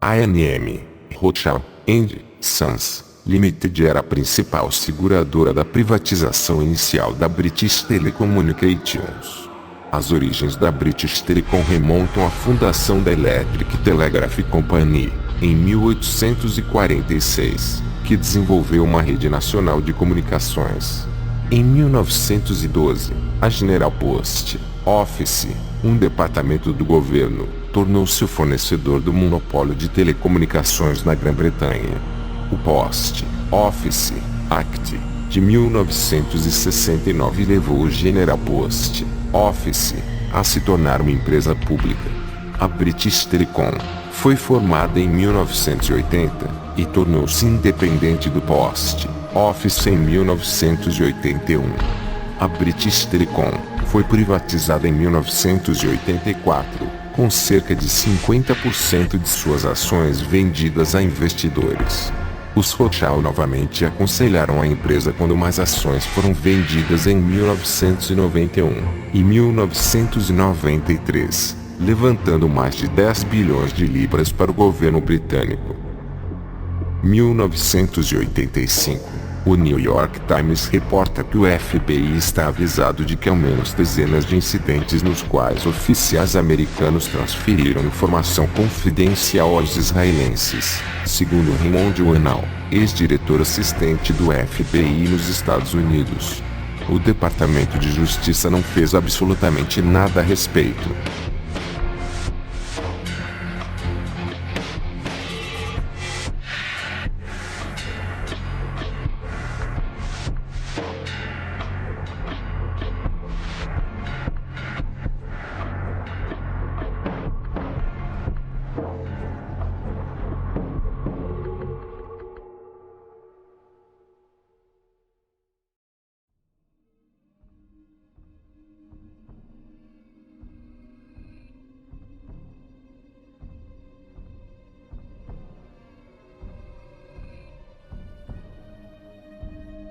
[SPEAKER 1] ANM, Rothschild & Sons Limited era a principal seguradora da privatização inicial da British Telecommunications. As origens da British Telecom remontam à fundação da Electric Telegraph Company, em 1846, que desenvolveu uma rede nacional de comunicações. Em 1912, a General Post Office, um departamento do governo, tornou-se o fornecedor do monopólio de telecomunicações na Grã-Bretanha. O Post Office Act de 1969 levou o General Post Office a se tornar uma empresa pública. A British Telecom foi formada em 1980 e tornou-se independente do Post Office em 1981. A British Telecom foi privatizada em 1984, com cerca de 50% de suas ações vendidas a investidores. Os Rothschild novamente aconselharam a empresa quando mais ações foram vendidas em 1991 e 1993, levantando mais de 10 bilhões de libras para o governo britânico. 1985. O New York Times reporta que o FBI está avisado de que ao menos dezenas de incidentes nos quais oficiais americanos transferiram informação confidencial aos israelenses, segundo Raymond Wannall, ex-diretor assistente do FBI nos Estados Unidos. O Departamento de Justiça não fez absolutamente nada a respeito.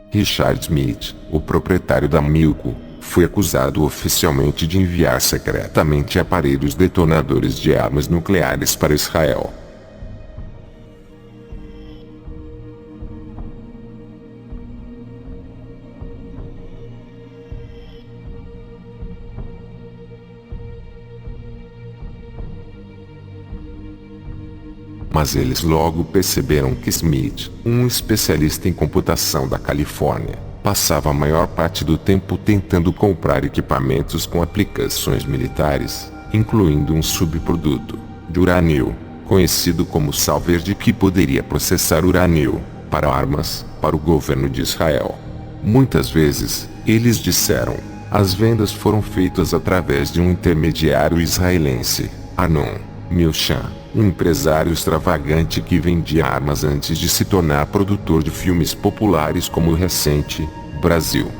[SPEAKER 1] Richard Smith, o proprietário da Milco, foi acusado oficialmente de enviar secretamente aparelhos detonadores de armas nucleares para Israel. Mas eles logo perceberam que Smith, um especialista em computação da Califórnia, passava a maior parte do tempo tentando comprar equipamentos com aplicações militares, incluindo um subproduto de urânio, conhecido como sal verde, que poderia processar urânio para armas para o governo de Israel. Muitas vezes, eles disseram, as vendas foram feitas através de um intermediário israelense, Arnon Milchan, um empresário extravagante que vendia armas antes de se tornar produtor de filmes populares como o recente Brasil.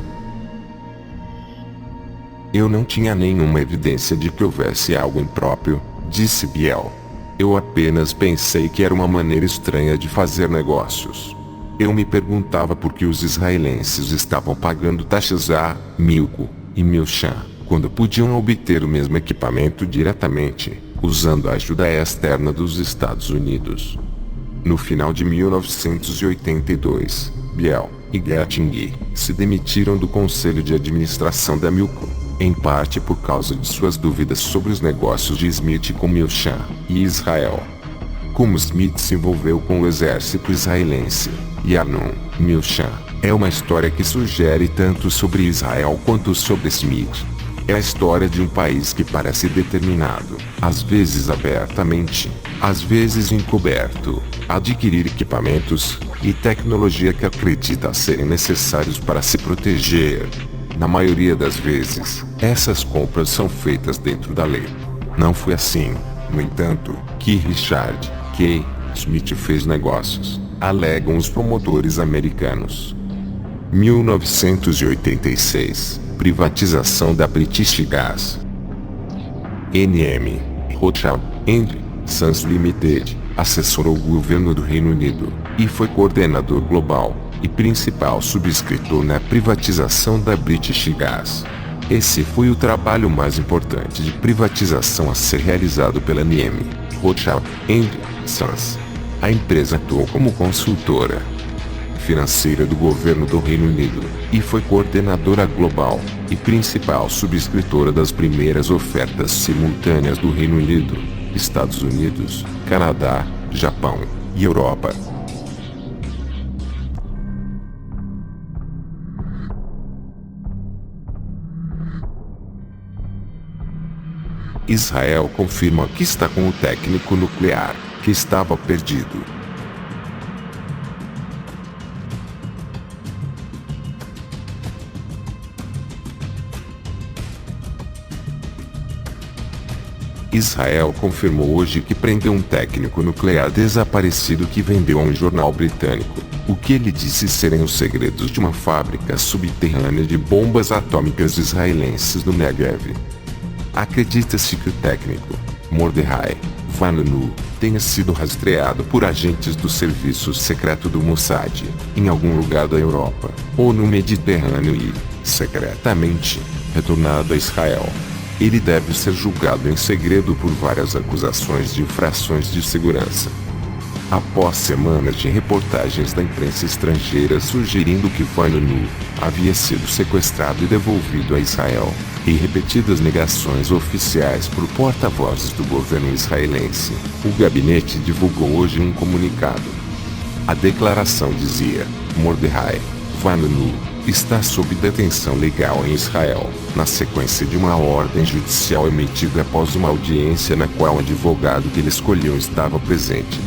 [SPEAKER 1] Eu não tinha nenhuma evidência de que houvesse algo impróprio, disse Biel. Eu apenas pensei que era uma maneira estranha de fazer negócios. Eu me perguntava por que os israelenses estavam pagando taxas a Milco e Milchan, quando podiam obter o mesmo equipamento diretamente, usando a ajuda externa dos Estados Unidos. No final de 1982, Biel e Getting se demitiram do conselho de administração da Milco, em parte por causa de suas dúvidas sobre os negócios de Smith com Milchan e Israel. Como Smith se envolveu com o exército israelense e Arnon Milchan, é uma história que sugere tanto sobre Israel quanto sobre Smith. É a história de um país que parece determinado, às vezes abertamente, às vezes encoberto, a adquirir equipamentos e tecnologia que acredita serem necessários para se proteger. Na maioria das vezes, essas compras são feitas dentro da lei. Não foi assim, no entanto, que Richard K. Smith fez negócios, alegam os promotores americanos. 1986. Privatização da British Gas. N.M. Rothschild Sons Limited assessorou o governo do Reino Unido e foi coordenador global e principal subscritor na privatização da British Gas. Esse foi o trabalho mais importante de privatização a ser realizado pela N.M. Rothschild Sons. A empresa atuou como consultora financeira do governo do Reino Unido, e foi coordenadora global e principal subscritora das primeiras ofertas simultâneas do Reino Unido, Estados Unidos, Canadá, Japão e Europa. Israel confirma que está com o técnico nuclear, que estava perdido. Israel confirmou hoje que prendeu um técnico nuclear desaparecido que vendeu a um jornal britânico o que ele disse serem os segredos de uma fábrica subterrânea de bombas atômicas israelenses no Negev. Acredita-se que o técnico, Mordechai Vanunu, tenha sido rastreado por agentes do serviço secreto do Mossad, em algum lugar da Europa, ou no Mediterrâneo e, secretamente, retornado a Israel. Ele deve ser julgado em segredo por várias acusações de infrações de segurança. Após semanas de reportagens da imprensa estrangeira sugerindo que Vanunu havia sido sequestrado e devolvido a Israel, e repetidas negações oficiais por porta-vozes do governo israelense, o gabinete divulgou hoje um comunicado. A declaração dizia: Mordechai Vanunu está sob detenção legal em Israel, na sequência de uma ordem judicial emitida após uma audiência na qual o advogado que ele escolheu estava presente.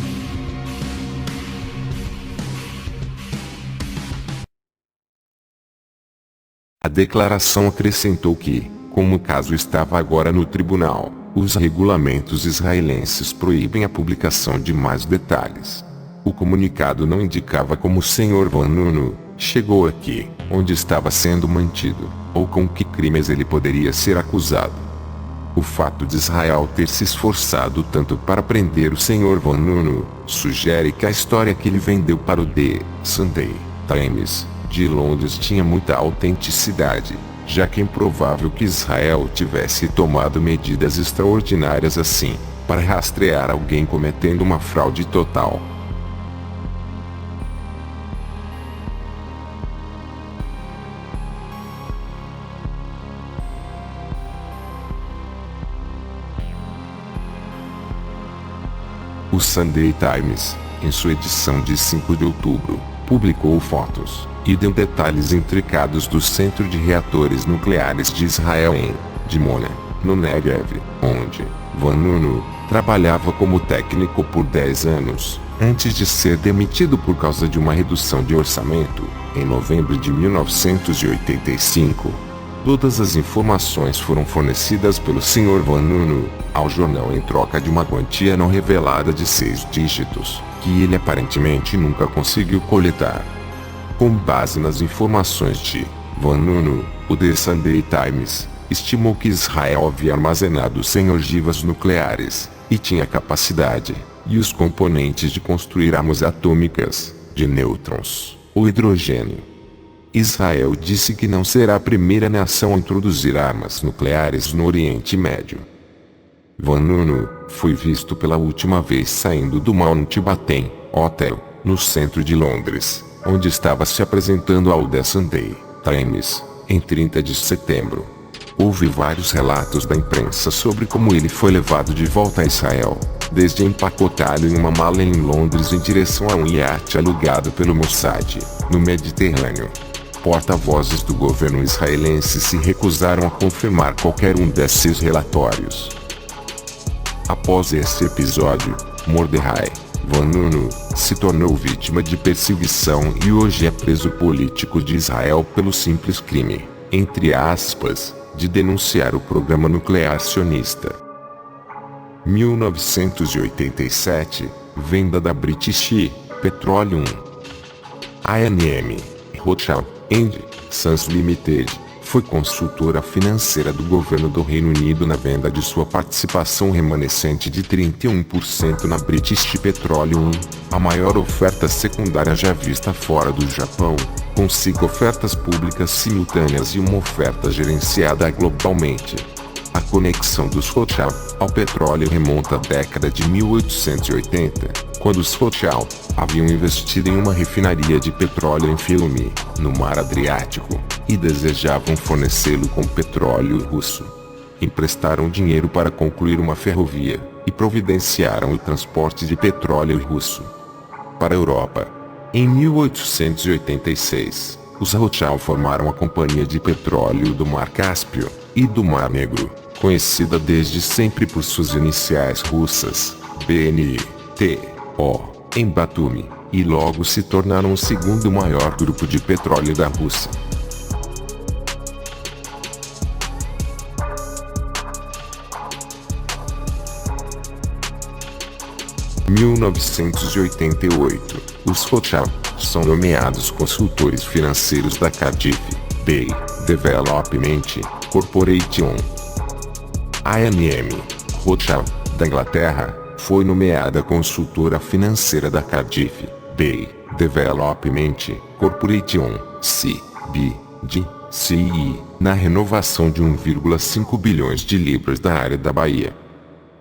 [SPEAKER 1] A declaração acrescentou que, como o caso estava agora no tribunal, os regulamentos israelenses proíbem a publicação de mais detalhes. O comunicado não indicava como o Sr. Vanunu chegou aqui, onde estava sendo mantido, ou com que crimes ele poderia ser acusado. O fato de Israel ter se esforçado tanto para prender o Sr. Vanunu sugere que a história que ele vendeu para o The Sunday Times de Londres tinha muita autenticidade, já que é improvável que Israel tivesse tomado medidas extraordinárias assim, para rastrear alguém cometendo uma fraude total. O Sunday Times, em sua edição de 5 de outubro, publicou fotos e deu detalhes intricados do centro de reatores nucleares de Israel em Dimona, no Negev, onde Vanunu trabalhava como técnico por 10 anos, antes de ser demitido por causa de uma redução de orçamento, em novembro de 1985. Todas as informações foram fornecidas pelo Sr. Vanunu ao jornal em troca de uma quantia não revelada de 6 dígitos, que ele aparentemente nunca conseguiu coletar. Com base nas informações de Vanunu, o The Sunday Times estimou que Israel havia armazenado 100 ogivas nucleares, e tinha capacidade, e os componentes de construir armas atômicas, de nêutrons, ou hidrogênio. Israel disse que não será a primeira nação a introduzir armas nucleares no Oriente Médio. Vanunu foi visto pela última vez saindo do Mountbatten Hotel, no centro de Londres, onde estava se apresentando ao The Sunday Times, em 30 de setembro. Houve vários relatos da imprensa sobre como ele foi levado de volta a Israel, desde empacotado em uma mala em Londres em direção a um iate alugado pelo Mossad, no Mediterrâneo. Porta-vozes do governo israelense se recusaram a confirmar qualquer um desses relatórios. Após esse episódio, Mordechai Vanunu se tornou vítima de perseguição e hoje é preso político de Israel pelo simples crime, entre aspas, de denunciar o programa nuclear sionista. 1987, venda da British Petroleum. ANM, Rothschild & Sons Limited, foi consultora financeira do governo do Reino Unido na venda de sua participação remanescente de 31% na British Petroleum, a maior oferta secundária já vista fora do Japão, com 5 ofertas públicas simultâneas e uma oferta gerenciada globalmente. A conexão dos Rothschild ao petróleo remonta à década de 1880, quando os Rothschild haviam investido em uma refinaria de petróleo em Fiume, no Mar Adriático, e desejavam fornecê-lo com petróleo russo. Emprestaram dinheiro para concluir uma ferrovia, e providenciaram o transporte de petróleo russo para a Europa. Em 1886, os Rothschild formaram a Companhia de Petróleo do Mar Cáspio e do Mar Negro, conhecida desde sempre por suas iniciais russas, BNI, T.O., em Batumi, e logo se tornaram o segundo maior grupo de petróleo da Rússia. 1988, os Rothschild são nomeados consultores financeiros da Cardiff Bay Development Corporation. A ANM Rothschild, da Inglaterra, foi nomeada consultora financeira da Cardiff Bay Development Corporation (CBDCE) na renovação de 1,5 bilhões de libras da área da Baía,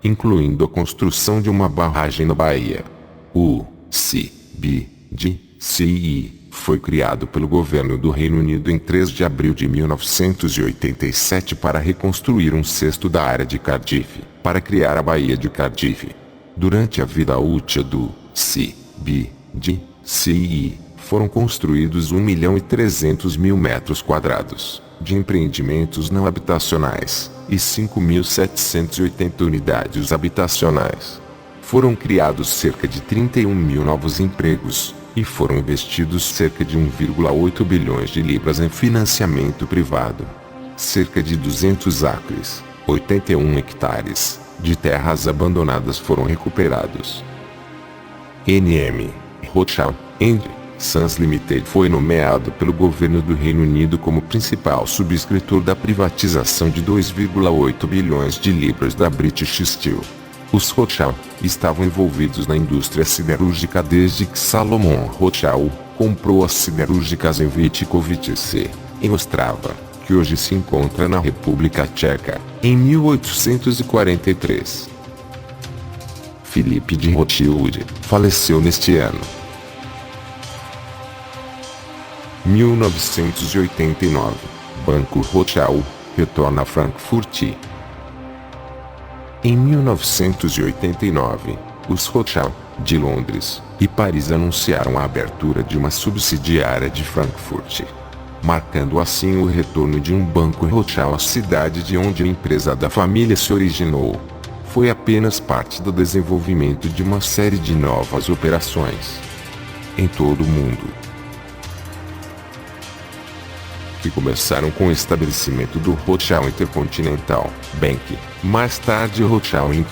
[SPEAKER 1] incluindo a construção de uma barragem na Baía. O CBDCE foi criado pelo governo do Reino Unido em 3 de abril de 1987 para reconstruir um sexto da área de Cardiff, para criar a Baía de Cardiff. Durante a vida útil do CBDCE, foram construídos 1.300.000 metros quadrados de empreendimentos não habitacionais e 5.780 unidades habitacionais. Foram criados cerca de 31.000 novos empregos, e foram investidos cerca de 1,8 bilhões de libras em financiamento privado. Cerca de 200 acres, 81 hectares, de terras abandonadas foram recuperados. NM Rothschild & Sons Limited foi nomeado pelo governo do Reino Unido como principal subscritor da privatização de 2,8 bilhões de libras da British Steel. Os Rothschild estavam envolvidos na indústria siderúrgica desde que Salomon Rothschild comprou as siderúrgicas em Witkowice, em Ostrava, que hoje se encontra na República Tcheca, em 1843. Philippe de Rothschild faleceu neste ano. 1989, Banco Rothschild retorna a Frankfurt. Em 1989, os Rothschild, de Londres e Paris anunciaram a abertura de uma subsidiária de Frankfurt, marcando assim o retorno de um banco Rothschild à cidade de onde a empresa da família se originou. Foi apenas parte do desenvolvimento de uma série de novas operações em todo o mundo, que começaram com o estabelecimento do Rothschild Intercontinental Bank, mais tarde Rothschild Inc.,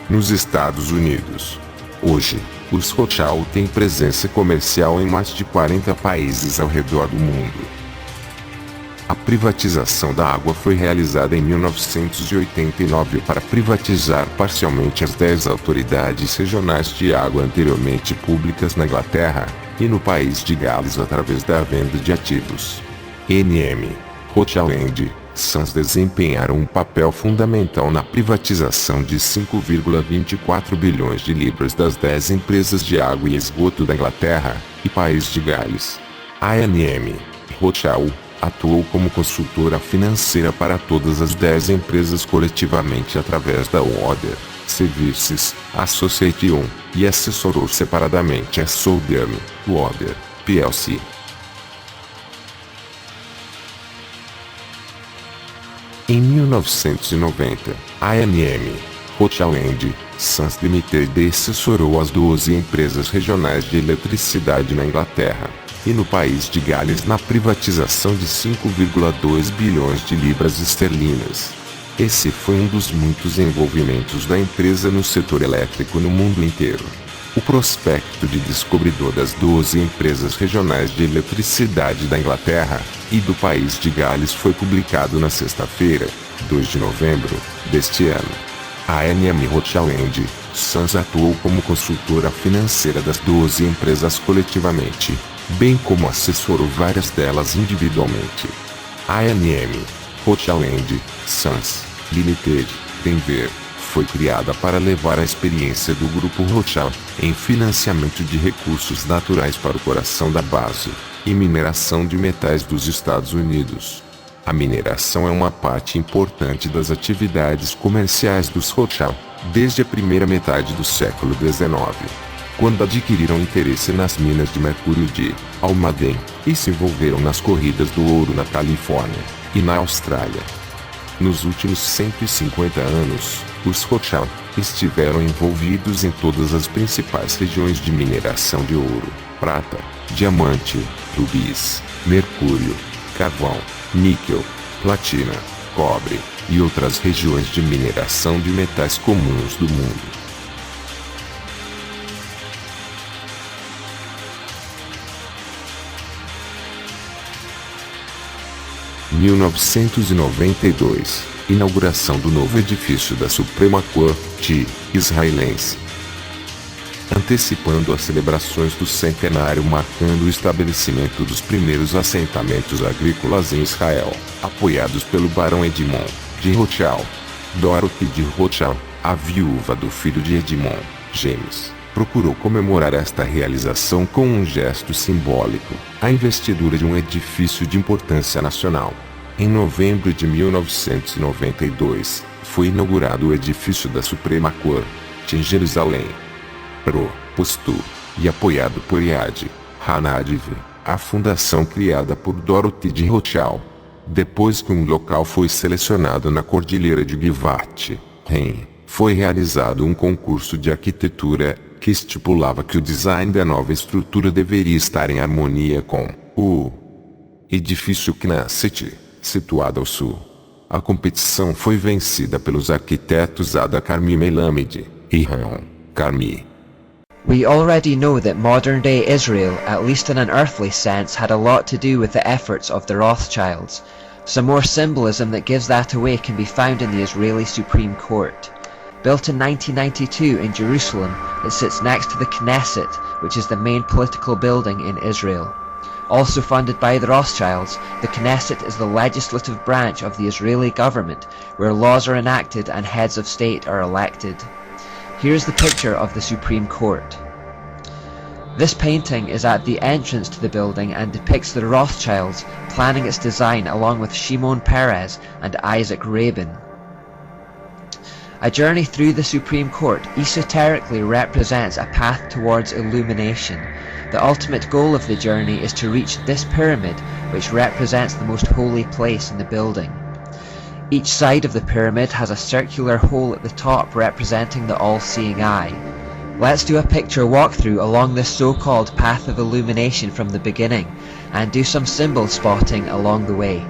[SPEAKER 1] nos Estados Unidos. Hoje, os Rothschild têm presença comercial em mais de 40 países ao redor do mundo. A privatização da água foi realizada em 1989 para privatizar parcialmente as 10 autoridades regionais de água anteriormente públicas na Inglaterra e no país de Gales através da venda de ativos. NM Rothschild & Sons desempenharam um papel fundamental na privatização de 5,24 bilhões de libras das 10 empresas de água e esgoto da Inglaterra e país de Gales. A ANM Rothschild atuou como consultora financeira para todas as 10 empresas coletivamente através da Water Services Association e assessorou separadamente a Southern Water plc. Em 1990, a ANM Rothschild & Sons Limited assessorou as 12 empresas regionais de eletricidade na Inglaterra e no país de Gales na privatização de 5,2 bilhões de libras esterlinas. Esse foi um dos muitos envolvimentos da empresa no setor elétrico no mundo inteiro. O prospecto de descobridor das 12 empresas regionais de eletricidade da Inglaterra e do país de Gales foi publicado na sexta-feira, 2 de novembro, deste ano. A ANM Rothschild & Sons atuou como consultora financeira das 12 empresas coletivamente, bem como assessorou várias delas individualmente. A ANM Rothschild & Sons Limited, Denver, foi criada para levar a experiência do Grupo Rothschild em financiamento de recursos naturais para o coração da base e mineração de metais dos Estados Unidos. A mineração é uma parte importante das atividades comerciais dos Rothschild desde a primeira metade do século XIX, quando adquiriram interesse nas minas de mercúrio de Almaden e se envolveram nas corridas do ouro na Califórnia e na Austrália. Nos últimos 150 anos, os Rothschild estiveram envolvidos em todas as principais regiões de mineração de ouro, prata, diamante, rubis, mercúrio, carvão, níquel, platina, cobre e outras regiões de mineração de metais comuns do mundo. 1992, inauguração do novo edifício da Suprema Corte israelense. Antecipando as celebrações do centenário marcando o estabelecimento dos primeiros assentamentos agrícolas em Israel, apoiados pelo barão Edmond de Rothschild. Dorothy de Rothschild, a viúva do filho de Edmond, James, procurou comemorar esta realização com um gesto simbólico, a investidura de um edifício de importância nacional. Em novembro de 1992, foi inaugurado o edifício da Suprema Corte em Jerusalém. Proposto e apoiado por Yad Hanadiv, a fundação criada por Dorothy de Rothschild. Depois que um local foi selecionado na Cordilheira de Givat Heim, foi realizado um concurso de arquitetura que estipulava que o design da nova estrutura deveria estar em harmonia com o edifício Knesset, situado ao sul. A competição foi vencida pelos arquitetos Ada Carmi Melamed e Ron Carmi.
[SPEAKER 2] We already know that modern-day Israel, at least in an earthly sense, had a lot to do with the efforts of the Rothschilds. Some more symbolism that gives that away can be found in the Israeli Supreme Court. Built in 1992 in Jerusalem, it sits next to the Knesset, which is the main political building in Israel. Also funded by the Rothschilds, the Knesset is the legislative branch of the Israeli government, where laws are enacted and heads of state are elected. Here's the picture of the Supreme Court. This painting is at the entrance to the building and depicts the Rothschilds planning its design along with Shimon Peres and Isaac Rabin. A journey through the Supreme Court esoterically represents a path towards illumination. The ultimate goal of the journey is to reach this pyramid, which represents the most holy place in the building. Each side of the pyramid has a circular hole at the top representing the all-seeing eye. Let's do a picture walkthrough along this so-called path of illumination from the beginning, and do some symbol spotting along the way.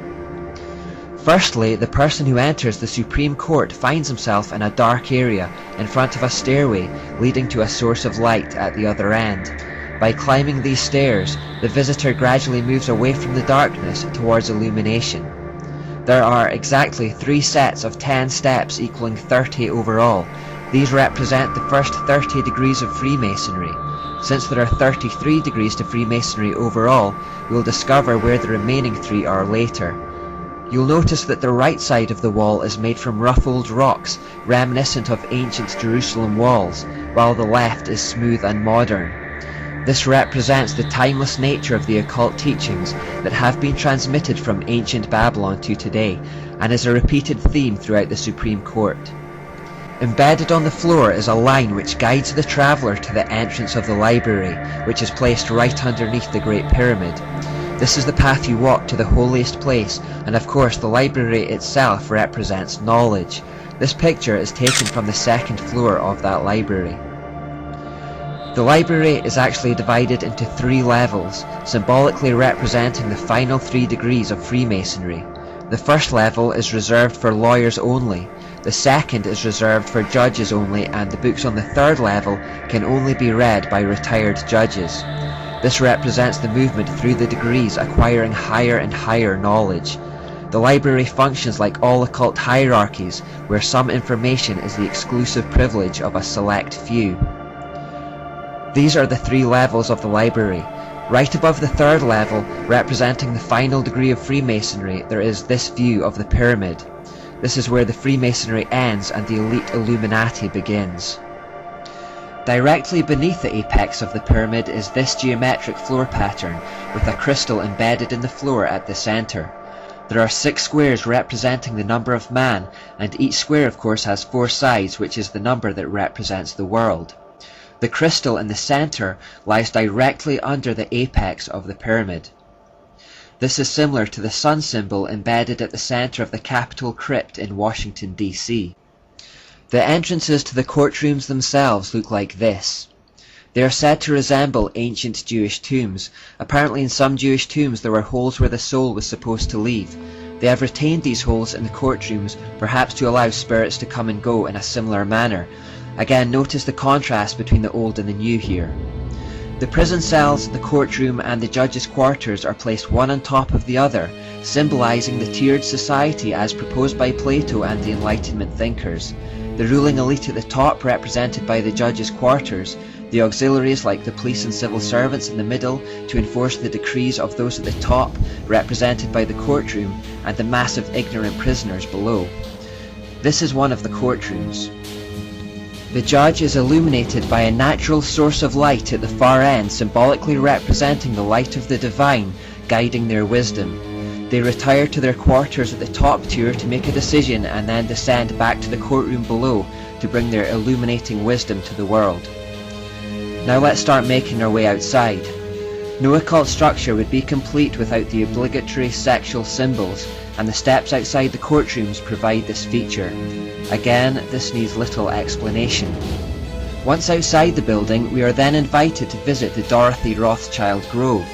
[SPEAKER 2] Firstly, the person who enters the Supreme Court finds himself in a dark area in front of a stairway leading to a source of light at the other end. By climbing these stairs, the visitor gradually moves away from the darkness towards illumination. There are exactly 3 sets of 10 steps equaling 30 overall. These represent the first 30 degrees of Freemasonry. Since there are 33 degrees to Freemasonry overall, we'll discover where the remaining 3 are later. You'll notice that the right side of the wall is made from rough old rocks, reminiscent of ancient Jerusalem walls, while the left is smooth and modern. This represents the timeless nature of the occult teachings that have been transmitted from ancient Babylon to today, and is a repeated theme throughout the Supreme Court. Embedded on the floor is a line which guides the traveller to the entrance of the library, which is placed right underneath the Great Pyramid. This is the path you walk to the holiest place, and of course the library itself represents knowledge. This picture is taken from the 2nd floor of that library. The library is actually divided into 3 levels, symbolically representing the final 3 degrees of Freemasonry. The first level is reserved for lawyers only, the second is reserved for judges only, and the books on the 3rd level can only be read by retired judges. This represents the movement through the degrees, acquiring higher and higher knowledge. The library functions like all occult hierarchies, where some information is the exclusive privilege of a select few. These are the 3 levels of the library. Right above the 3rd level, representing the final degree of Freemasonry, there is this view of the pyramid. This is where the Freemasonry ends and the elite Illuminati begins. Directly beneath the apex of the pyramid is this geometric floor pattern, with a crystal embedded in the floor at the centre. There are 6 squares representing the number of man, and each square of course has 4 sides, which is the number that represents the world. The crystal in the centre lies directly under the apex of the pyramid. This is similar to the sun symbol embedded at the centre of the Capitol crypt in Washington, D.C. The entrances to the courtrooms themselves look like this. They are said to resemble ancient Jewish tombs. Apparently in some Jewish tombs there were holes where the soul was supposed to leave. They have retained these holes in the courtrooms, perhaps to allow spirits to come and go in a similar manner. Again, notice the contrast between the old and the new here. The prison cells, the courtroom and the judges' quarters are placed one on top of the other, symbolizing the tiered society as proposed by Plato and the Enlightenment thinkers. The ruling elite at the top represented by the judges' quarters, the auxiliaries like the police and civil servants in the middle to enforce the decrees of those at the top represented by the courtroom, and the massive ignorant prisoners below. This is one of the courtrooms. The judge is illuminated by a natural source of light at the far end, symbolically representing the light of the divine, guiding their wisdom. They retire to their quarters at the top tier to make a decision and then descend back to the courtroom below to bring their illuminating wisdom to the world. Now let's start making our way outside. No occult structure would be complete without the obligatory sexual symbols, and the steps outside the courtrooms provide this feature. Again, this needs little explanation. Once outside the building, we are then invited to visit the Dorothy Rothschild Grove.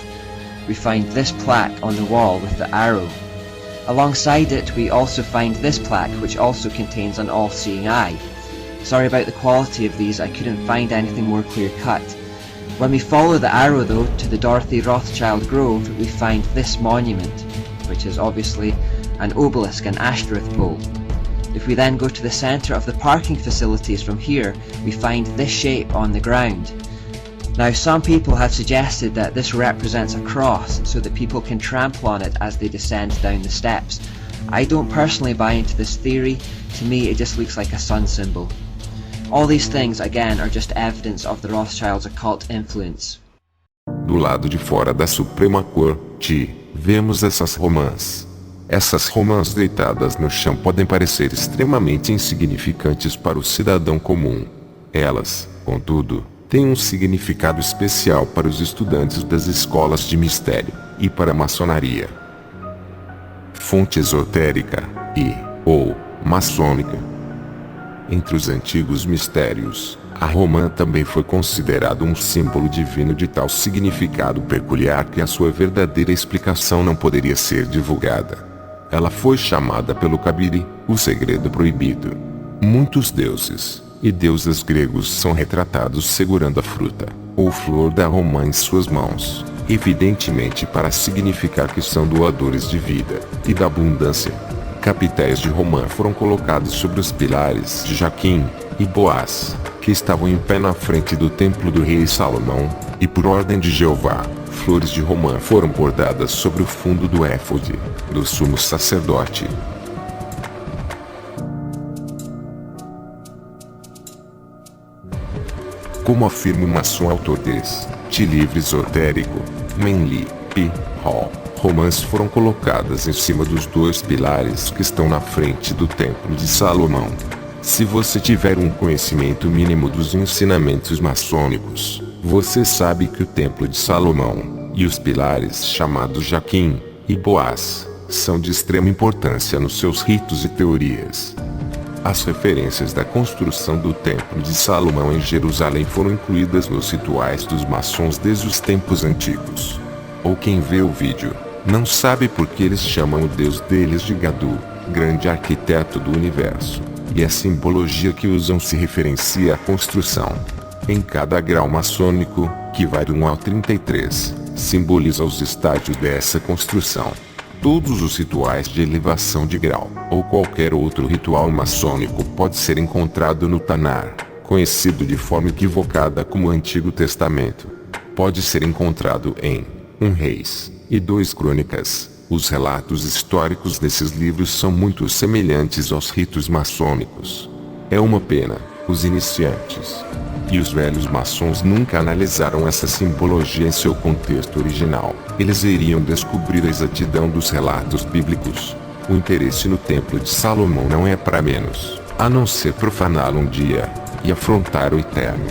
[SPEAKER 2] We find this plaque on the wall with the arrow. Alongside it, we also find this plaque, which also contains an all-seeing eye. Sorry about the quality of these, I couldn't find anything more clear-cut. When we follow the arrow though to the Dorothy Rothschild Grove, we find this monument, which is obviously an obelisk, an Ashtoreth pole. If we then go to the centre of the parking facilities from here, we find this shape on the ground. Now some people have suggested that this represents a cross so that people can trample on it as they descend down the steps. I don't personally buy into this theory. To me it just looks like a sun symbol. All these things again are just evidence of the Rothschilds' occult influence.
[SPEAKER 1] Do lado de fora da Suprema Corte, vemos essas romãs. Essas romãs deitadas no chão podem parecer extremamente insignificantes para o cidadão comum. Elas, contudo, têm um significado especial para os estudantes das escolas de mistério e para a maçonaria. Fonte esotérica ou maçônica. Entre os antigos mistérios, a romã também foi considerado um símbolo divino de tal significado peculiar que a sua verdadeira explicação não poderia ser divulgada. Ela foi chamada pelo Kabyle, o segredo proibido. Muitos deuses e deusas gregos são retratados segurando a fruta ou flor da romã em suas mãos, evidentemente para significar que são doadores de vida e da abundância. Capitéis de romã foram colocados sobre os pilares de Jaquim e Boaz, que estavam em pé na frente do templo do rei Salomão, e por ordem de Jeová, flores de romã foram bordadas sobre o fundo do éfode do sumo sacerdote. Como afirma o maçom autor deste livro esotérico, Manly P. Hall, romãs foram colocadas em cima dos dois pilares que estão na frente do templo de Salomão. Se você tiver um conhecimento mínimo dos ensinamentos maçônicos, você sabe que o templo de Salomão e os pilares chamados Jaquim e Boaz são de extrema importância nos seus ritos e teorias. As referências da construção do Templo de Salomão em Jerusalém foram incluídas nos rituais dos maçons desde os tempos antigos. Ou quem vê o vídeo, não sabe por que eles chamam o deus deles de Gadu, grande arquiteto do universo, e a simbologia que usam se referencia à construção. Em cada grau maçônico, que vai do 1 ao 33, simboliza os estágios dessa construção. Todos os rituais de elevação de grau, ou qualquer outro ritual maçônico pode ser encontrado no Tanar, conhecido de forma equivocada como Antigo Testamento. Pode ser encontrado em 1 Reis e 2 Crônicas. Os relatos históricos desses livros são muito semelhantes aos ritos maçônicos. É uma pena, os iniciantes e os velhos maçons nunca analisaram essa simbologia em seu contexto original. Eles iriam descobrir a exatidão dos relatos bíblicos. O interesse no Templo de Salomão não é para menos, a não ser profaná-lo um dia e afrontar o eterno.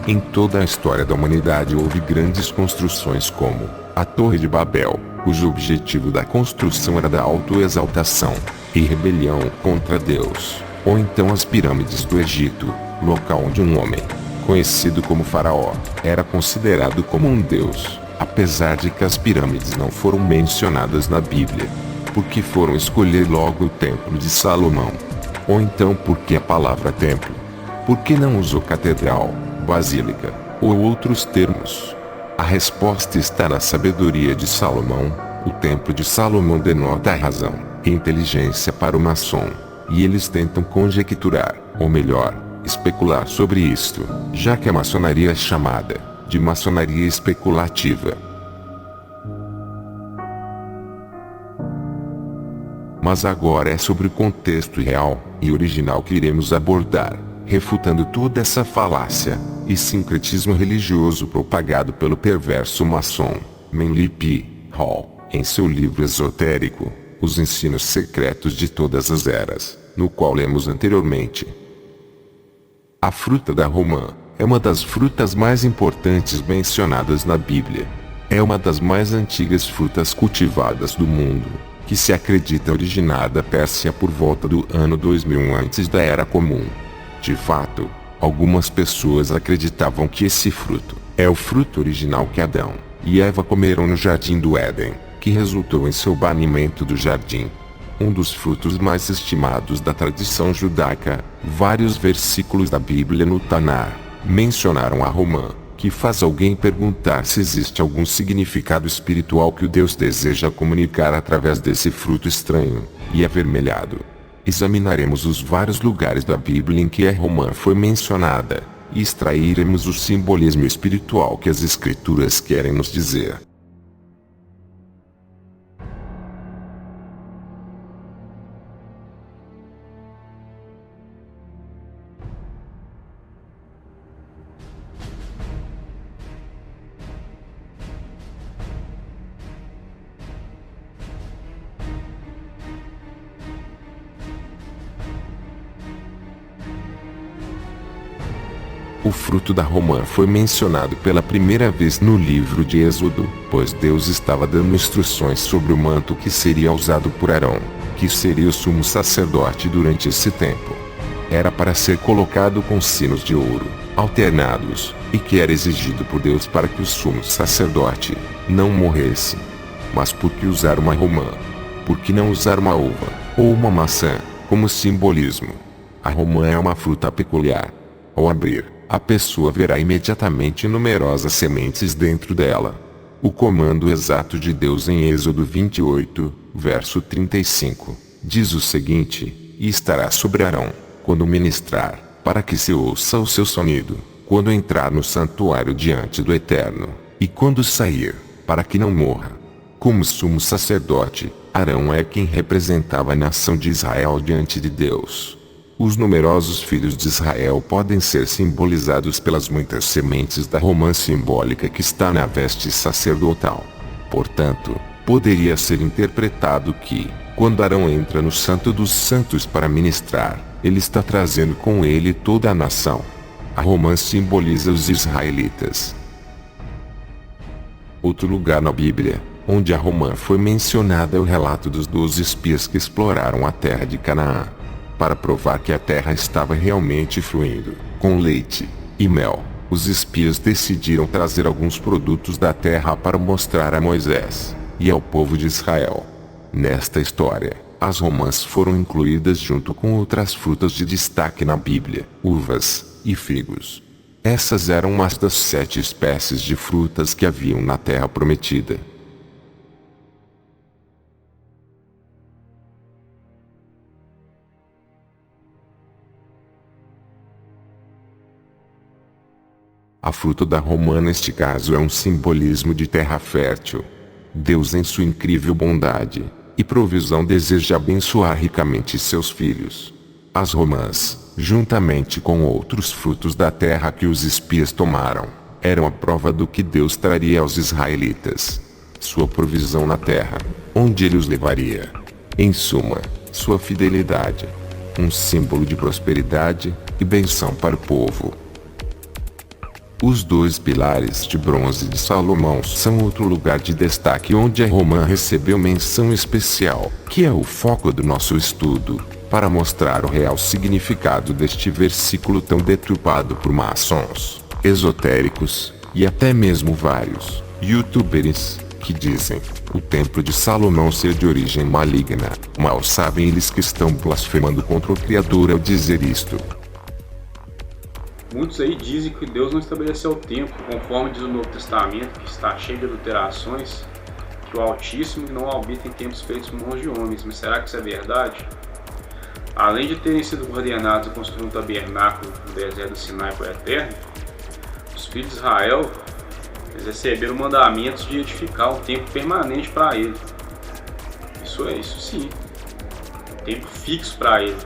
[SPEAKER 1] Em toda a história da humanidade houve grandes construções como a Torre de Babel, cujo objetivo da construção era da autoexaltação e rebelião contra Deus, ou então as pirâmides do Egito, local onde um homem, conhecido como Faraó, era considerado como um deus, apesar de que as pirâmides não foram mencionadas na Bíblia. Por que foram escolher logo o Templo de Salomão? Ou então por que a palavra templo? Por que não usou catedral, basílica, ou outros termos? A resposta está na sabedoria de Salomão. O templo de Salomão denota a razão e inteligência para o maçom. E eles tentam conjecturar, ou melhor, especular sobre isto, já que a maçonaria é chamada de maçonaria especulativa. Mas agora é sobre o contexto real e original que iremos abordar, refutando toda essa falácia e sincretismo religioso propagado pelo perverso maçom Manly P. Hall, em seu livro esotérico, Os Ensinos Secretos de Todas as Eras, no qual lemos anteriormente. A fruta da romã é uma das frutas mais importantes mencionadas na Bíblia. É uma das mais antigas frutas cultivadas do mundo, que se acredita originar da Pérsia por volta do ano 2000 antes da Era Comum. De fato, algumas pessoas acreditavam que esse fruto é o fruto original que Adão e Eva comeram no Jardim do Éden, que resultou em seu banimento do jardim. Um dos frutos mais estimados da tradição judaica, vários versículos da Bíblia no Tanar mencionaram a romã, que faz alguém perguntar se existe algum significado espiritual que o Deus deseja comunicar através desse fruto estranho e avermelhado. Examinaremos os vários lugares da Bíblia em que a romã foi mencionada, e extrairemos o simbolismo espiritual que as Escrituras querem nos dizer. O fruto da romã foi mencionado pela primeira vez no livro de Êxodo, pois Deus estava dando instruções sobre o manto que seria usado por Arão, que seria o sumo sacerdote durante esse tempo. Era para ser colocado com sinos de ouro, alternados, e que era exigido por Deus para que o sumo sacerdote não morresse. Mas por que usar uma romã? Por que não usar uma uva, ou uma maçã, como simbolismo? A romã é uma fruta peculiar. Ao abrir, a pessoa verá imediatamente numerosas sementes dentro dela. O comando exato de Deus em Êxodo 28, verso 35, diz o seguinte: E estará sobre Arão, quando ministrar, para que se ouça o seu sonido, quando entrar no santuário diante do Eterno, e quando sair, para que não morra. Como sumo sacerdote, Arão é quem representava a nação de Israel diante de Deus. Os numerosos filhos de Israel podem ser simbolizados pelas muitas sementes da romã simbólica que está na veste sacerdotal. Portanto, poderia ser interpretado que, quando Arão entra no Santo dos Santos para ministrar, ele está trazendo com ele toda a nação. A romã simboliza os israelitas. Outro lugar na Bíblia, onde a romã foi mencionada, é o relato dos 12 espias que exploraram a terra de Canaã, para provar que a terra estava realmente fluindo com leite e mel. Os espias decidiram trazer alguns produtos da terra para mostrar a Moisés e ao povo de Israel. Nesta história, as romãs foram incluídas junto com outras frutas de destaque na Bíblia, uvas e figos. Essas eram umas das 7 espécies de frutas que haviam na terra prometida. A fruta da romã neste caso é um simbolismo de terra fértil. Deus, em sua incrível bondade e provisão, deseja abençoar ricamente seus filhos. As romãs, juntamente com outros frutos da terra que os espias tomaram, eram a prova do que Deus traria aos israelitas. Sua provisão na terra, onde ele os levaria. Em suma, sua fidelidade. Um símbolo de prosperidade e bênção para o povo. Os 2 pilares de bronze de Salomão são outro lugar de destaque onde a romã recebeu menção especial, que é o foco do nosso estudo, para mostrar o real significado deste versículo tão deturpado por maçons, esotéricos, e até mesmo vários youtubers, que dizem o templo de Salomão ser de origem maligna. Mal sabem eles que estão blasfemando contra o Criador ao dizer isto.
[SPEAKER 3] Muitos aí dizem que Deus não estabeleceu o templo, conforme diz o Novo Testamento, que está cheio de adulterações, que o Altíssimo não habita em templos feitos por mãos de homens. Mas será que isso é verdade? Além de terem sido ordenados a construir um tabernáculo no deserto do Sinai para o Eterno, os filhos de Israel eles receberam mandamentos de edificar um templo permanente para ele. Isso sim, um templo fixo para ele.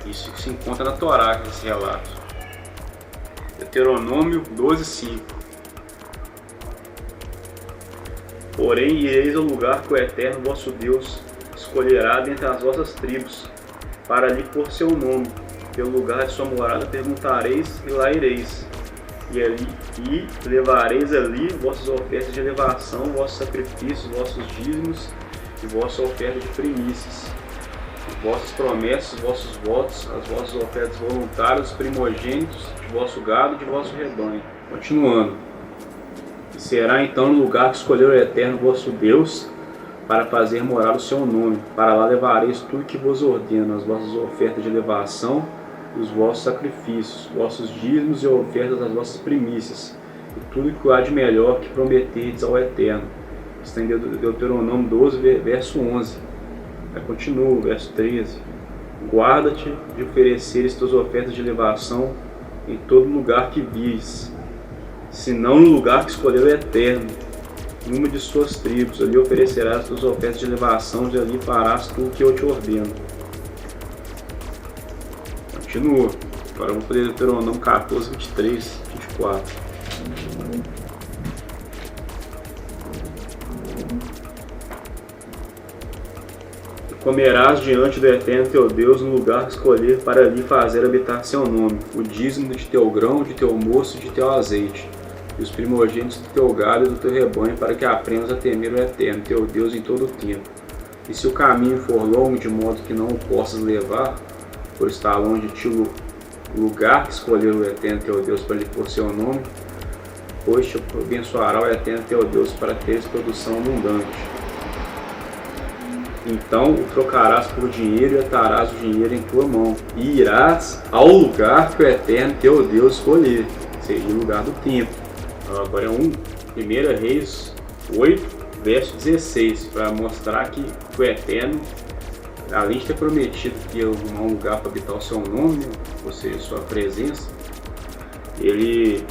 [SPEAKER 3] Isso se encontra na Torá, esse relato. Deuteronômio 12:5. Porém ireis ao lugar que o Eterno vosso Deus escolherá dentre as vossas tribos, para lhe pôr seu nome. Pelo lugar de sua morada perguntareis e lá ireis. E levareis ali vossas ofertas de elevação, vossos sacrifícios, vossos dízimos e vossa oferta de primícias, vossas promessas, vossos votos, as vossas ofertas voluntárias, os primogênitos de vosso gado e de vosso rebanho. Continuando. E será então no lugar que escolheu o Eterno vosso Deus, para fazer morar o seu nome. Para lá levareis tudo que vos ordeno, as vossas ofertas de elevação, os vossos sacrifícios, vossos dízimos e ofertas das vossas primícias, e tudo que há de melhor que prometerdes ao Eterno. Está em Deuteronômio 12, verso 11. Aí continua o verso 13. Guarda-te de ofereceres tuas ofertas de elevação em todo lugar que vires, senão no lugar que escolheu o Eterno, numa de suas tribos. Ali oferecerás tuas ofertas de elevação, e ali farás tudo o que eu te ordeno. Continua. Agora vamos ler Deuteronômio 14, 23, 24. E comerás diante do Eterno teu Deus no lugar que escolher para ali fazer habitar seu nome, o dízimo de teu grão, de teu moço e de teu azeite, e os primogênitos do teu gado e do teu rebanho, para que aprendas a temer o Eterno teu Deus em todo o tempo. E se o caminho for longo, de modo que não o possas levar, por estar longe de ti o lugar que escolheu o Eterno teu Deus para lhe pôr seu nome, pois te abençoará o Eterno teu Deus para teres produção abundante. Então o trocarás por dinheiro e atarás o dinheiro em tua mão, e irás ao lugar que o Eterno teu Deus escolher, seria o lugar do templo. Agora é 1 Reis 8, verso 16, para mostrar que o Eterno, além de ter prometido que ia arrumar um lugar para habitar o seu nome, ou seja, sua presença, ele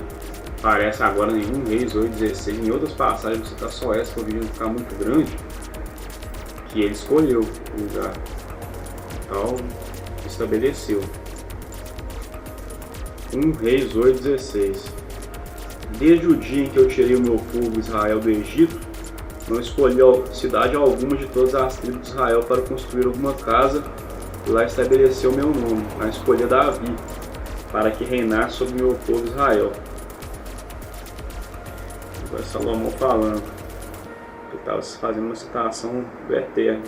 [SPEAKER 3] aparece agora em 1 Reis 8,16, em outras passagens, você está só essa, para o vídeo não ficar muito grande, que ele escolheu o lugar, então estabeleceu. 1 Reis 8,16. Desde o dia em que eu tirei o meu povo Israel do Egito, não escolhi cidade alguma de todas as tribos de Israel para construir alguma casa e lá estabeleceu meu nome, mas escolhi Davi, para que reinasse sobre meu povo Israel. Agora Salomão falando, que estava fazendo uma citação do Eterno.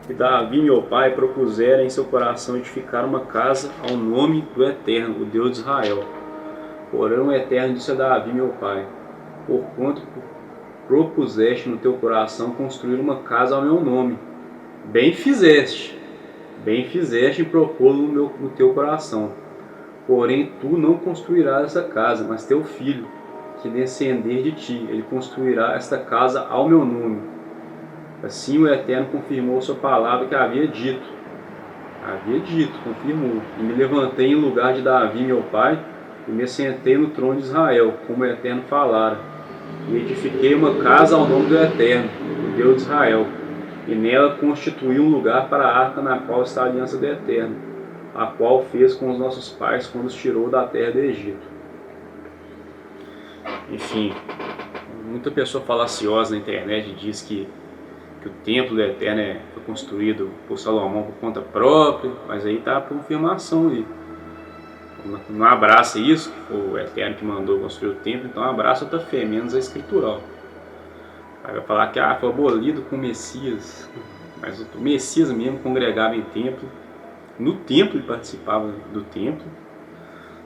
[SPEAKER 3] E Davi, meu pai, propusera em seu coração edificar uma casa ao nome do Eterno, o Deus de Israel. Porém o Eterno disse a Davi, meu pai: porquanto propuseste no teu coração construir uma casa ao meu nome, bem fizeste em propô-lo no teu coração. Porém tu não construirás essa casa, mas teu filho, que descender de ti, ele construirá esta casa ao meu nome. Assim o Eterno confirmou sua palavra que havia dito, confirmou. E me levantei em lugar de Davi, meu pai, e me assentei no trono de Israel, como o Eterno falara. E edifiquei uma casa ao nome do Eterno, o Deus de Israel, e nela constituí um lugar para a arca na qual está a aliança do Eterno, a qual fez com os nossos pais quando os tirou da terra do Egito. Enfim, muita pessoa falaciosa na internet diz que o templo do Eterno foi construído por Salomão por conta própria, mas aí está a confirmação aí. Não abraça isso, o Eterno que mandou construir o templo, então abraça outra fé, menos a escritural. Aí vai falar que foi abolido com o Messias, mas o Messias mesmo congregava em templo, no templo ele participava do templo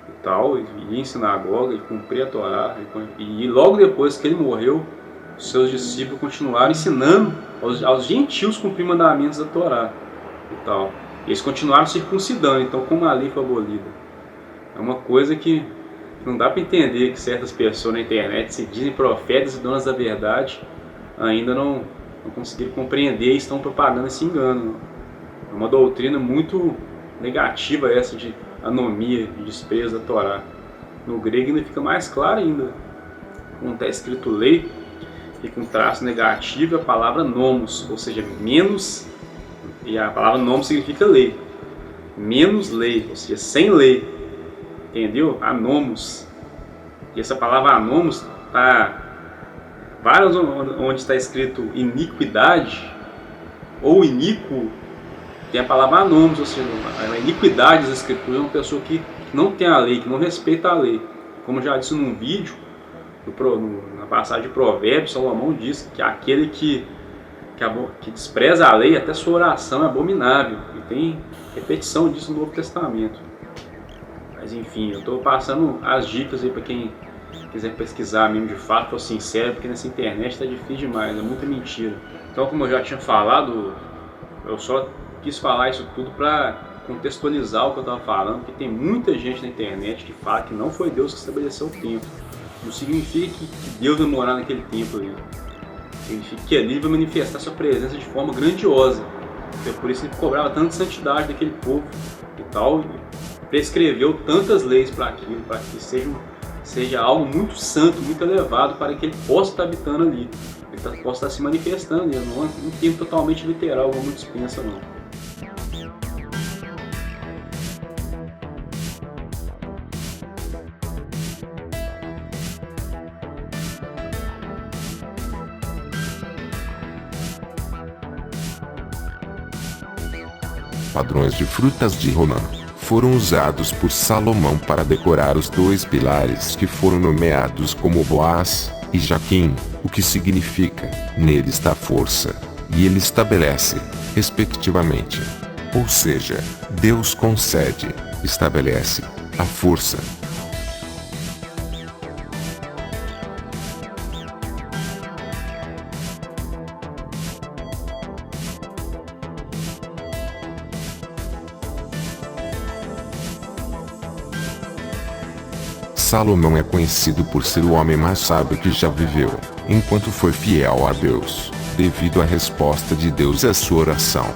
[SPEAKER 3] e tal, ele ia em sinagoga, ele cumpria a Torá, e logo depois que ele morreu, os seus discípulos continuaram ensinando aos gentios cumprir mandamentos da Torá e tal. Eles continuaram circuncidando, então como a lei foi abolida. É uma coisa que não dá para entender, que certas pessoas na internet se dizem profetas e donas da verdade ainda não conseguiram compreender e estão propagando esse engano. É uma doutrina muito negativa essa de anomia e desprezo da Torá. No grego ainda fica mais claro ainda. Quando está escrito lei, e com traço negativo, a palavra nomos, ou seja, menos, e a palavra nomos significa lei. Menos lei, ou seja, sem lei. Entendeu? Anomos. E essa palavra anomos está várias onde está escrito iniquidade ou iníquo, tem a palavra anomos, ou seja, a iniquidade das escrituras é uma pessoa que não tem a lei, que não respeita a lei. Como já disse num vídeo, na passagem de Provérbios, Salomão diz que aquele que despreza a lei, até sua oração é abominável. E tem repetição disso no Novo Testamento. Mas enfim, eu estou passando as dicas aí para quem quiser pesquisar mesmo de fato, for sincero, porque nessa internet está difícil demais, é muita mentira. Então, como eu já tinha falado, eu só quis falar isso tudo para contextualizar o que eu estava falando, porque tem muita gente na internet que fala que não foi Deus que estabeleceu o templo. Não significa que Deus vai morar naquele templo ali. Significa que ali vai manifestar sua presença de forma grandiosa. É por isso que ele cobrava tanta santidade daquele povo e tal, e prescreveu tantas leis para aquilo, para que seja algo muito santo, muito elevado, para que ele possa estar habitando ali, ele possa estar se manifestando. Não é um tempo totalmente literal, como muitos pensam, não.
[SPEAKER 1] Padrões de frutas de Romã foram usados por Salomão para decorar os dois pilares que foram nomeados como Boaz e Jaquim, o que significa, nele está a força, e ele estabelece, respectivamente. Ou seja, Deus concede, estabelece, a força. Salomão é conhecido por ser o homem mais sábio que já viveu, enquanto foi fiel a Deus, devido à resposta de Deus à sua oração.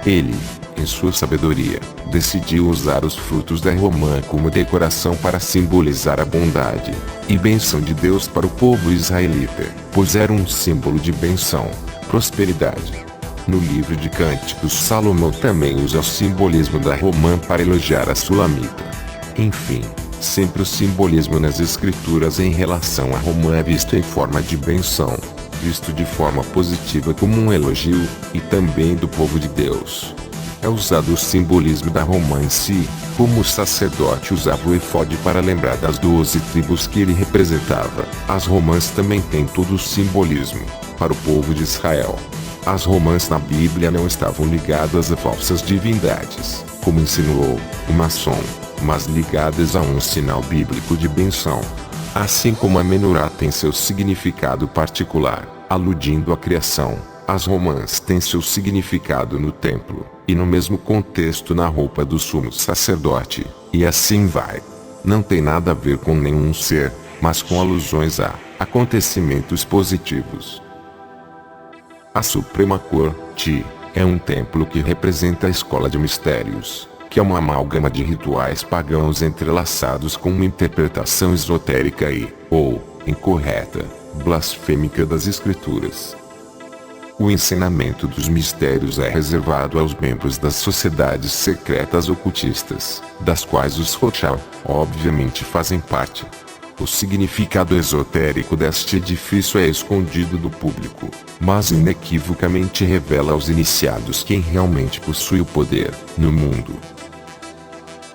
[SPEAKER 1] Ele, em sua sabedoria, decidiu usar os frutos da romã como decoração para simbolizar a bondade e bênção de Deus para o povo israelita, pois era um símbolo de bênção, prosperidade. No livro de Cânticos, Salomão também usa o simbolismo da romã para elogiar a sulamita. Enfim, sempre o simbolismo nas escrituras em relação a romã é visto em forma de bênção, visto de forma positiva como um elogio, e também do povo de Deus. É usado o simbolismo da romã em si, como o sacerdote usava o efode para lembrar das 12 tribos que ele representava. As romãs também têm todo o simbolismo para o povo de Israel. As romãs na Bíblia não estavam ligadas a falsas divindades, como insinuou o maçom, mas ligadas a um sinal bíblico de benção. Assim como a menorá tem seu significado particular, aludindo à criação, as romãs têm seu significado no templo, e no mesmo contexto na roupa do sumo sacerdote, e assim vai. Não tem nada a ver com nenhum ser, mas com alusões a acontecimentos positivos. A Suprema Corte é um templo que representa a escola de mistérios, que é uma amálgama de rituais pagãos entrelaçados com uma interpretação esotérica ou incorreta, blasfêmica das escrituras. O ensinamento dos mistérios é reservado aos membros das sociedades secretas ocultistas, das quais os Rothschild, obviamente, fazem parte. O significado esotérico deste edifício é escondido do público, mas inequivocamente revela aos iniciados quem realmente possui o poder no mundo.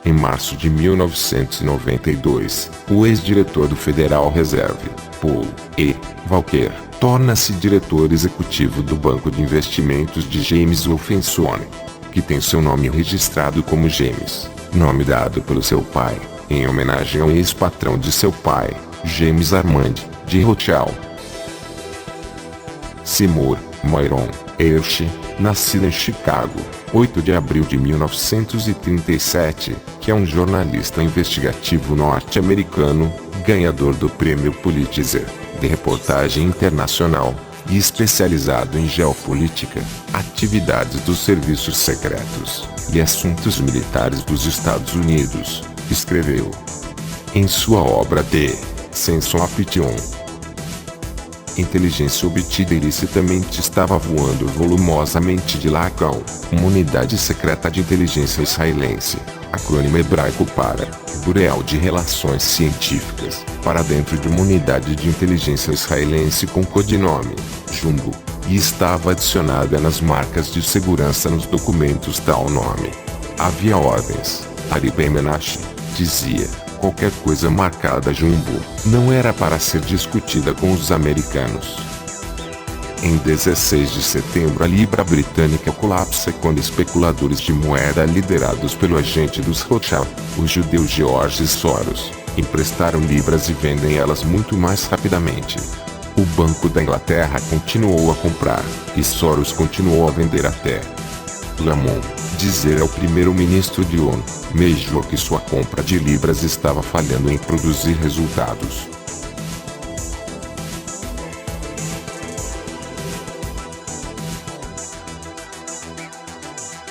[SPEAKER 1] Em março de 1992, o ex-diretor do Federal Reserve, Paul E. Volcker, torna-se diretor executivo do banco de investimentos de James Wolfensohn, que tem seu nome registrado como James, nome dado pelo seu pai, em homenagem ao ex-patrão de seu pai, James Armand de Rothschild. Seymour Moiron, Hershey, nascida em Chicago, 8 de abril de 1937, que é um jornalista investigativo norte-americano, ganhador do Prêmio Pulitzer, de reportagem internacional, e especializado em geopolítica, atividades dos serviços secretos e assuntos militares dos Estados Unidos, escreveu em sua obra The Sense of Tion: inteligência obtida ilicitamente estava voando volumosamente de Lacan, uma unidade secreta de inteligência israelense, acrônimo hebraico para Bureau de Relações Científicas, para dentro de uma unidade de inteligência israelense com codinome Jumbo, e estava adicionada nas marcas de segurança nos documentos tal nome. Havia ordens. Ari Ben Menashe dizia: qualquer coisa marcada Jumbo não era para ser discutida com os americanos. Em 16 de setembro, a libra britânica colapsa quando especuladores de moeda liderados pelo agente dos Rothschild, o judeu George Soros, emprestaram libras e vendem elas muito mais rapidamente. O Banco da Inglaterra continuou a comprar, e Soros continuou a vender até Lamont dizer ao primeiro-ministro John Major que sua compra de libras estava falhando em produzir resultados.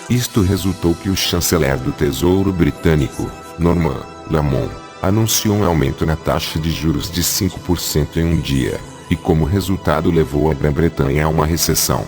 [SPEAKER 1] Isto resultou que o chanceler do Tesouro Britânico, Norman Lamont, anunciou um aumento na taxa de juros de 5% em um dia, e como resultado levou a Grã-Bretanha a uma recessão.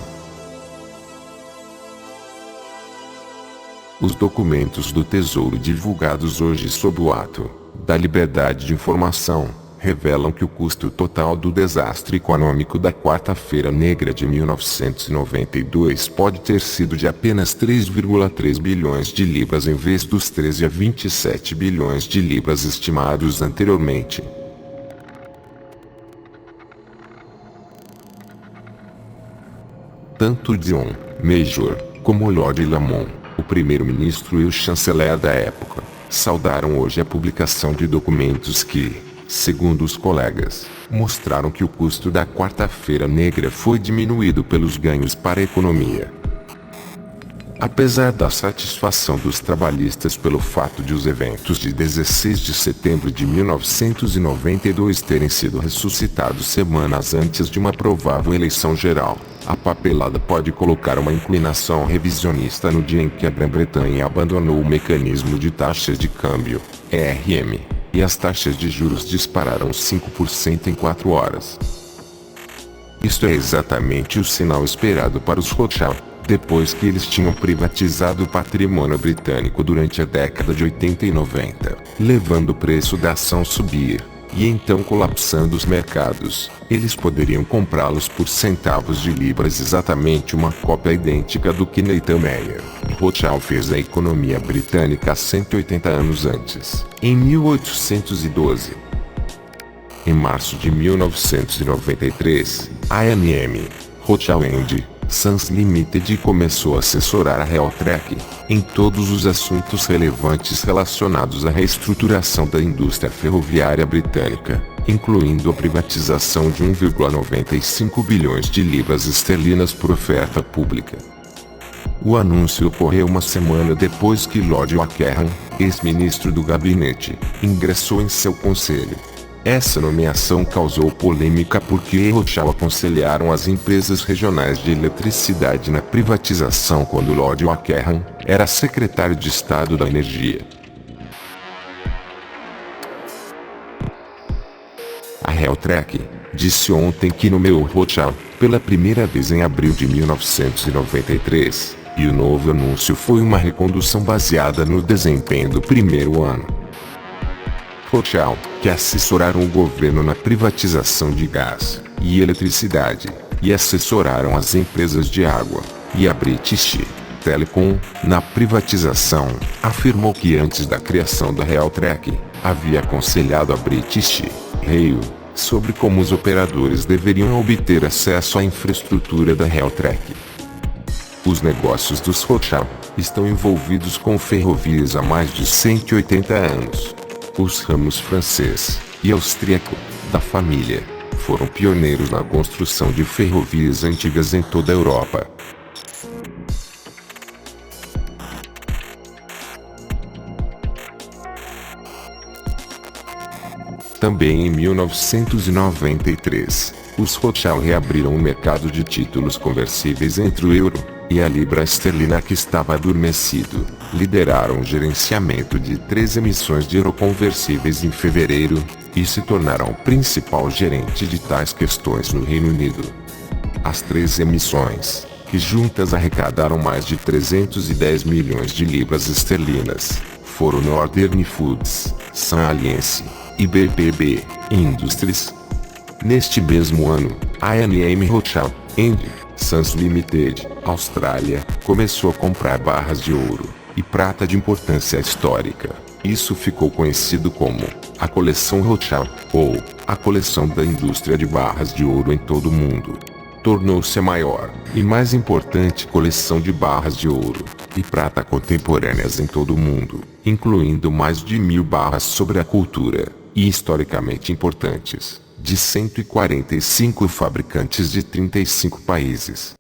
[SPEAKER 1] Os documentos do Tesouro divulgados hoje sob o ato da liberdade de informação revelam que o custo total do desastre econômico da Quarta-feira Negra de 1992 pode ter sido de apenas 3,3 bilhões de libras em vez dos 13 a 27 bilhões de libras estimados anteriormente. Tanto John Major como Lord Lamont, o primeiro-ministro e o chanceler da época, saudaram hoje a publicação de documentos que, segundo os colegas, mostraram que o custo da Quarta-feira Negra foi diminuído pelos ganhos para a economia. Apesar da satisfação dos trabalhistas pelo fato de os eventos de 16 de setembro de 1992 terem sido ressuscitados semanas antes de uma provável eleição geral, a papelada pode colocar uma inclinação revisionista no dia em que a Grã-Bretanha abandonou o mecanismo de taxas de câmbio, ERM, e as taxas de juros dispararam 5% em 4 horas. Isto é exatamente o sinal esperado para os Rothschild, depois que eles tinham privatizado o patrimônio britânico durante a década de 80 e 90, levando o preço da ação subir, e então colapsando os mercados. Eles poderiam comprá-los por centavos de libras, exatamente uma cópia idêntica do que Nathan Meyer Rothschild fez à economia britânica há 180 anos antes, em 1812. Em março de 1993, a MM Rothschild Sons Limited começou a assessorar a Realtrek em todos os assuntos relevantes relacionados à reestruturação da indústria ferroviária britânica, incluindo a privatização de 1,95 bilhões de libras esterlinas por oferta pública. O anúncio ocorreu uma semana depois que Lord Oakham, ex-ministro do gabinete, ingressou em seu conselho. Essa nomeação causou polêmica porque Rothschild aconselharam as empresas regionais de eletricidade na privatização quando Lord Oakham era secretário de Estado da Energia. A Realtrek disse ontem que nomeou Rothschild pela primeira vez em abril de 1993, e o novo anúncio foi uma recondução baseada no desempenho do primeiro ano. Rothschild, que assessoraram o governo na privatização de gás e eletricidade, e assessoraram as empresas de água, e a British Telecom, na privatização, afirmou que antes da criação da Realtrek, havia aconselhado a British Rail sobre como os operadores deveriam obter acesso à infraestrutura da Realtrek. Os negócios dos Rothschild estão envolvidos com ferrovias há mais de 180 anos. Os ramos francês e austríaco da família foram pioneiros na construção de ferrovias antigas em toda a Europa. Também em 1993, os Rothschild reabriram o mercado de títulos conversíveis entre o euro e a libra esterlina, que estava adormecido. Lideraram o gerenciamento de 3 emissões de euro conversíveis em fevereiro e se tornaram o principal gerente de tais questões no Reino Unido. As 3 emissões, que juntas arrecadaram mais de 310 milhões de libras esterlinas, foram Northern Foods, Sun Alliance e BPB Industries. Neste mesmo ano, a A&M Rothschild Sons Limited, Austrália, começou a comprar barras de ouro e prata de importância histórica. Isso ficou conhecido como a Coleção Rothschild, ou a coleção da indústria de barras de ouro em todo o mundo. Tornou-se a maior e mais importante coleção de barras de ouro e prata contemporâneas em todo o mundo, incluindo mais de 1000 barras sobre a cultura e historicamente importantes, de 145 fabricantes de 35 países.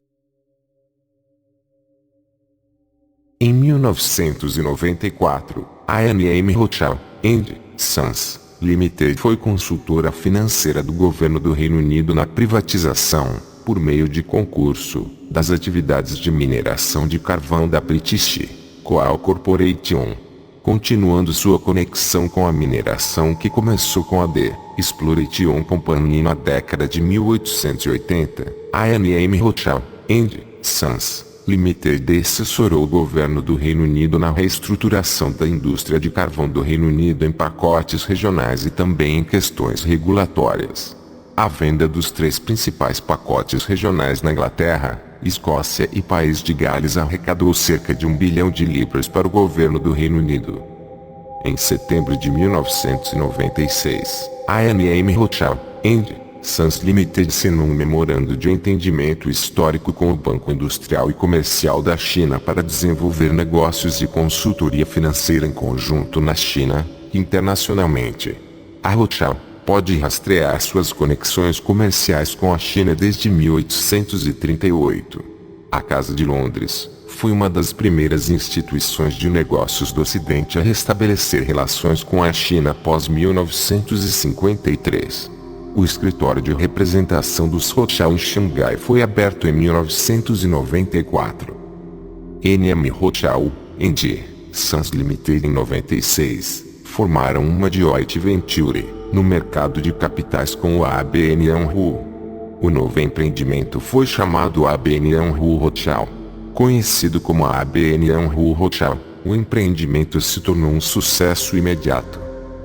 [SPEAKER 1] Em 1994, a A&M Rothschild Sons Limited foi consultora financeira do governo do Reino Unido na privatização, por meio de concurso, das atividades de mineração de carvão da British Coal Corporation, continuando sua conexão com a mineração que começou com a The Exploration Company na década de 1880. A A&M Rothschild Sons Limited assessorou o governo do Reino Unido na reestruturação da indústria de carvão do Reino Unido em pacotes regionais e também em questões regulatórias. A venda dos 3 principais pacotes regionais na Inglaterra, Escócia e País de Gales arrecadou cerca de 1 bilhão de libras para o governo do Reino Unido. Em setembro de 1996, a A&M Rothschild Sons Limited assinou um memorando de entendimento histórico com o Banco Industrial e Comercial da China para desenvolver negócios de consultoria financeira em conjunto na China e internacionalmente. A Rothschild pode rastrear suas conexões comerciais com a China desde 1838. A Casa de Londres foi uma das primeiras instituições de negócios do Ocidente a restabelecer relações com a China após 1953. O escritório de representação dos Rothschild em Xangai foi aberto em 1994. A&M Rothschild Sons Limited em 96 formaram uma joint venture no mercado de capitais com o ABN AMRO. O novo empreendimento foi chamado ABN AMRO Rothschild. Conhecido como ABN AMRO Rothschild, o empreendimento se tornou um sucesso imediato.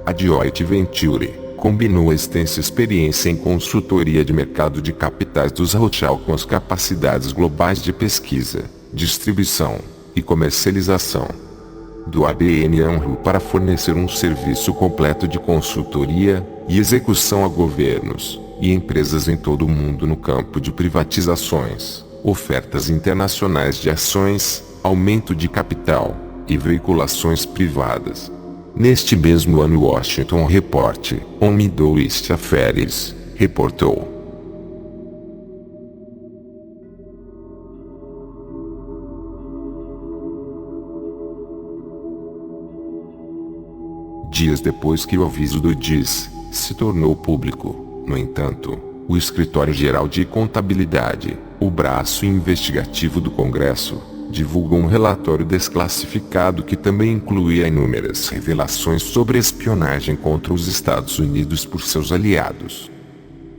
[SPEAKER 1] A joint venture combinou a extensa experiência em consultoria de mercado de capitais dos Rothschild com as capacidades globais de pesquisa, distribuição e comercialização do ABN AMRO para fornecer um serviço completo de consultoria e execução a governos e empresas em todo o mundo no campo de privatizações, ofertas internacionais de ações, aumento de capital e veiculações privadas. Neste mesmo ano, o Washington Report on Middle East Affairs reportou: dias depois que o aviso do DIS se tornou público, no entanto, o Escritório-Geral de Contabilidade, o braço investigativo do Congresso, divulgou um relatório desclassificado que também incluía inúmeras revelações sobre espionagem contra os Estados Unidos por seus aliados.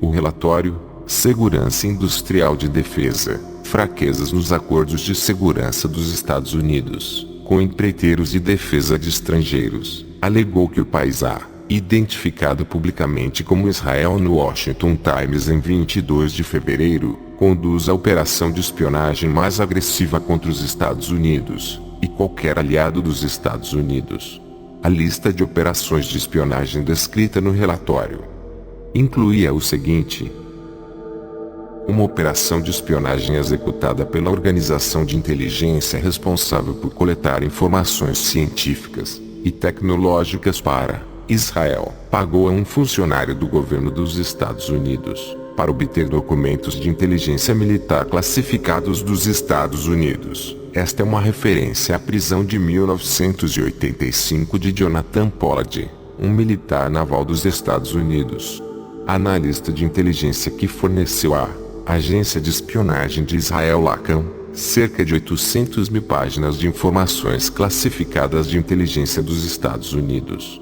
[SPEAKER 1] O relatório, Segurança Industrial de Defesa, fraquezas nos acordos de segurança dos Estados Unidos, com empreiteiros de defesa de estrangeiros, alegou que o país A, identificado publicamente como Israel no Washington Times em 22 de fevereiro, conduz a operação de espionagem mais agressiva contra os Estados Unidos e qualquer aliado dos Estados Unidos. A lista de operações de espionagem descrita no relatório incluía o seguinte: uma operação de espionagem executada pela organização de inteligência responsável por coletar informações científicas e tecnológicas para Israel pagou a um funcionário do governo dos Estados Unidos para obter documentos de inteligência militar classificados dos Estados Unidos. Esta é uma referência à prisão de 1985 de Jonathan Pollard, um militar naval dos Estados Unidos. Analista de inteligência que forneceu à Agência de Espionagem de Israel Lacan cerca de 800.000 páginas de informações classificadas de inteligência dos Estados Unidos.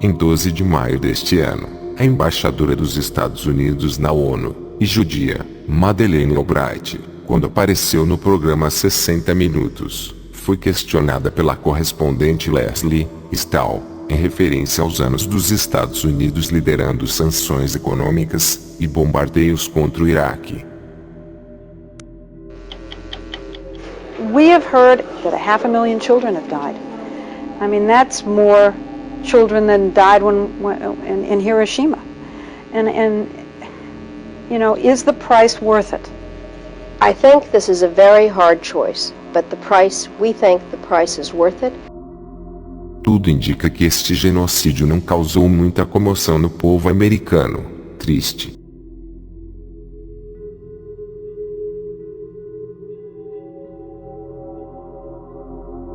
[SPEAKER 1] Em 12 de maio deste ano, a embaixadora dos Estados Unidos na ONU, e judia, Madeleine Albright, quando apareceu no programa 60 Minutos, foi questionada pela correspondente Leslie Stahl, em referência aos anos dos Estados Unidos liderando sanções econômicas e bombardeios contra o Iraque.
[SPEAKER 4] We have heard that 500,000 children have died. I mean, that's more children than died in Hiroshima. And you know, is the price worth it?
[SPEAKER 5] I think this is a very hard choice, but we think the price is worth it.
[SPEAKER 1] Tudo indica que este genocídio não causou muita comoção no povo americano. Triste.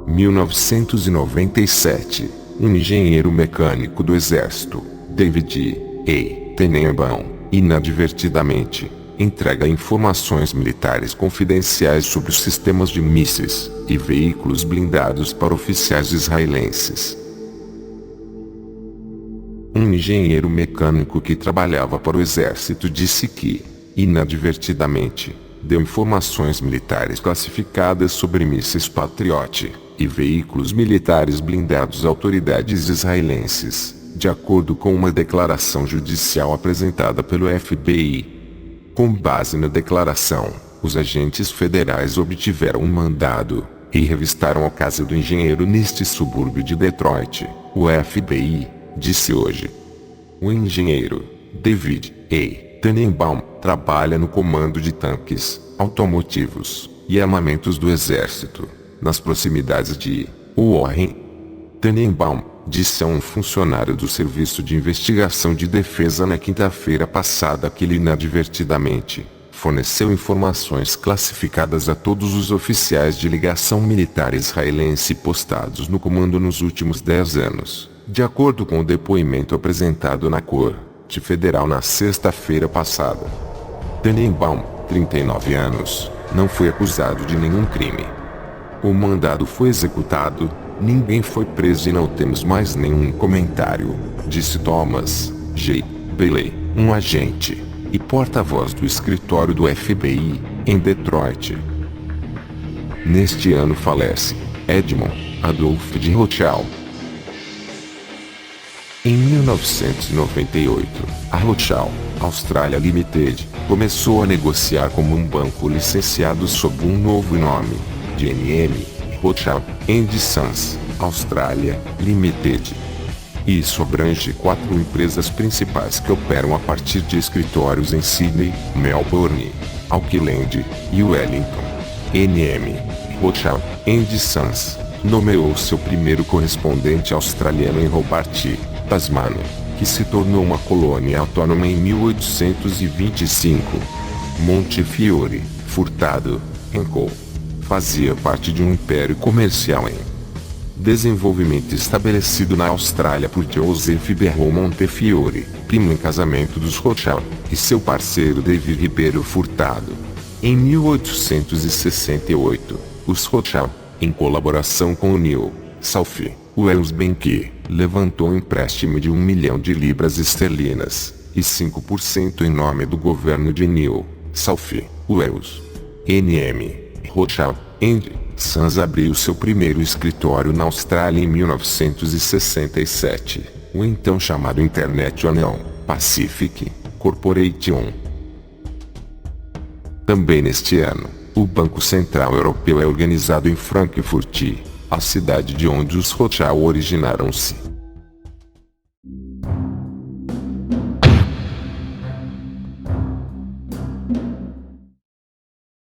[SPEAKER 1] Em 1997, um engenheiro mecânico do exército, David A. Tenenbaum, inadvertidamente, entrega informações militares confidenciais sobre os sistemas de mísseis e veículos blindados para oficiais israelenses. Um engenheiro mecânico que trabalhava para o exército disse que, inadvertidamente, deu informações militares classificadas sobre mísseis Patriot e veículos militares blindados a autoridades israelenses, de acordo com uma declaração judicial apresentada pelo FBI. Com base na declaração, os agentes federais obtiveram um mandado e revistaram a casa do engenheiro neste subúrbio de Detroit, o FBI disse hoje. O engenheiro, David A. Tenenbaum, trabalha no comando de tanques, automotivos e armamentos do exército, nas proximidades de Warren. Tenenbaum disse a um funcionário do Serviço de Investigação de Defesa na quinta-feira passada que ele inadvertidamente forneceu informações classificadas a todos os oficiais de ligação militar israelense postados no comando nos últimos 10 anos, de acordo com o depoimento apresentado na Corte Federal na sexta-feira passada. Tenenbaum, 39 anos, não foi acusado de nenhum crime. O mandado foi executado, ninguém foi preso e não temos mais nenhum comentário, disse Thomas J. Bailey, um agente e porta-voz do escritório do FBI, em Detroit. Neste ano falece Edmond Adolph de Rothschild. Em 1998, a Rothschild Australia Limited começou a negociar como um banco licenciado sob um novo nome, GNM, Rothschild & Sons Australia Limited. Isso abrange 4 empresas principais que operam a partir de escritórios em Sydney, Melbourne, Auckland e Wellington. NM, Rothschild & Sons, nomeou seu primeiro correspondente australiano em Hobart, Tasmânia, que se tornou uma colônia autônoma em 1825. Montefiore Furtado & Co. fazia parte de um império comercial em desenvolvimento estabelecido na Austrália por Joseph Berrou Montefiore, primo em casamento dos Rothschild, e seu parceiro David Ribeiro Furtado. Em 1868, os Rothschild, em colaboração com o New South Wales Bank, levantou um empréstimo de 1 milhão de libras esterlinas, e 5% em nome do governo de New South Wales. NM, Rothschild & Sons abriu seu primeiro escritório na Austrália em 1967, o então chamado International Pacific Corporation. Também neste ano, o Banco Central Europeu é organizado em Frankfurt, a cidade de onde os Rothschild originaram-se.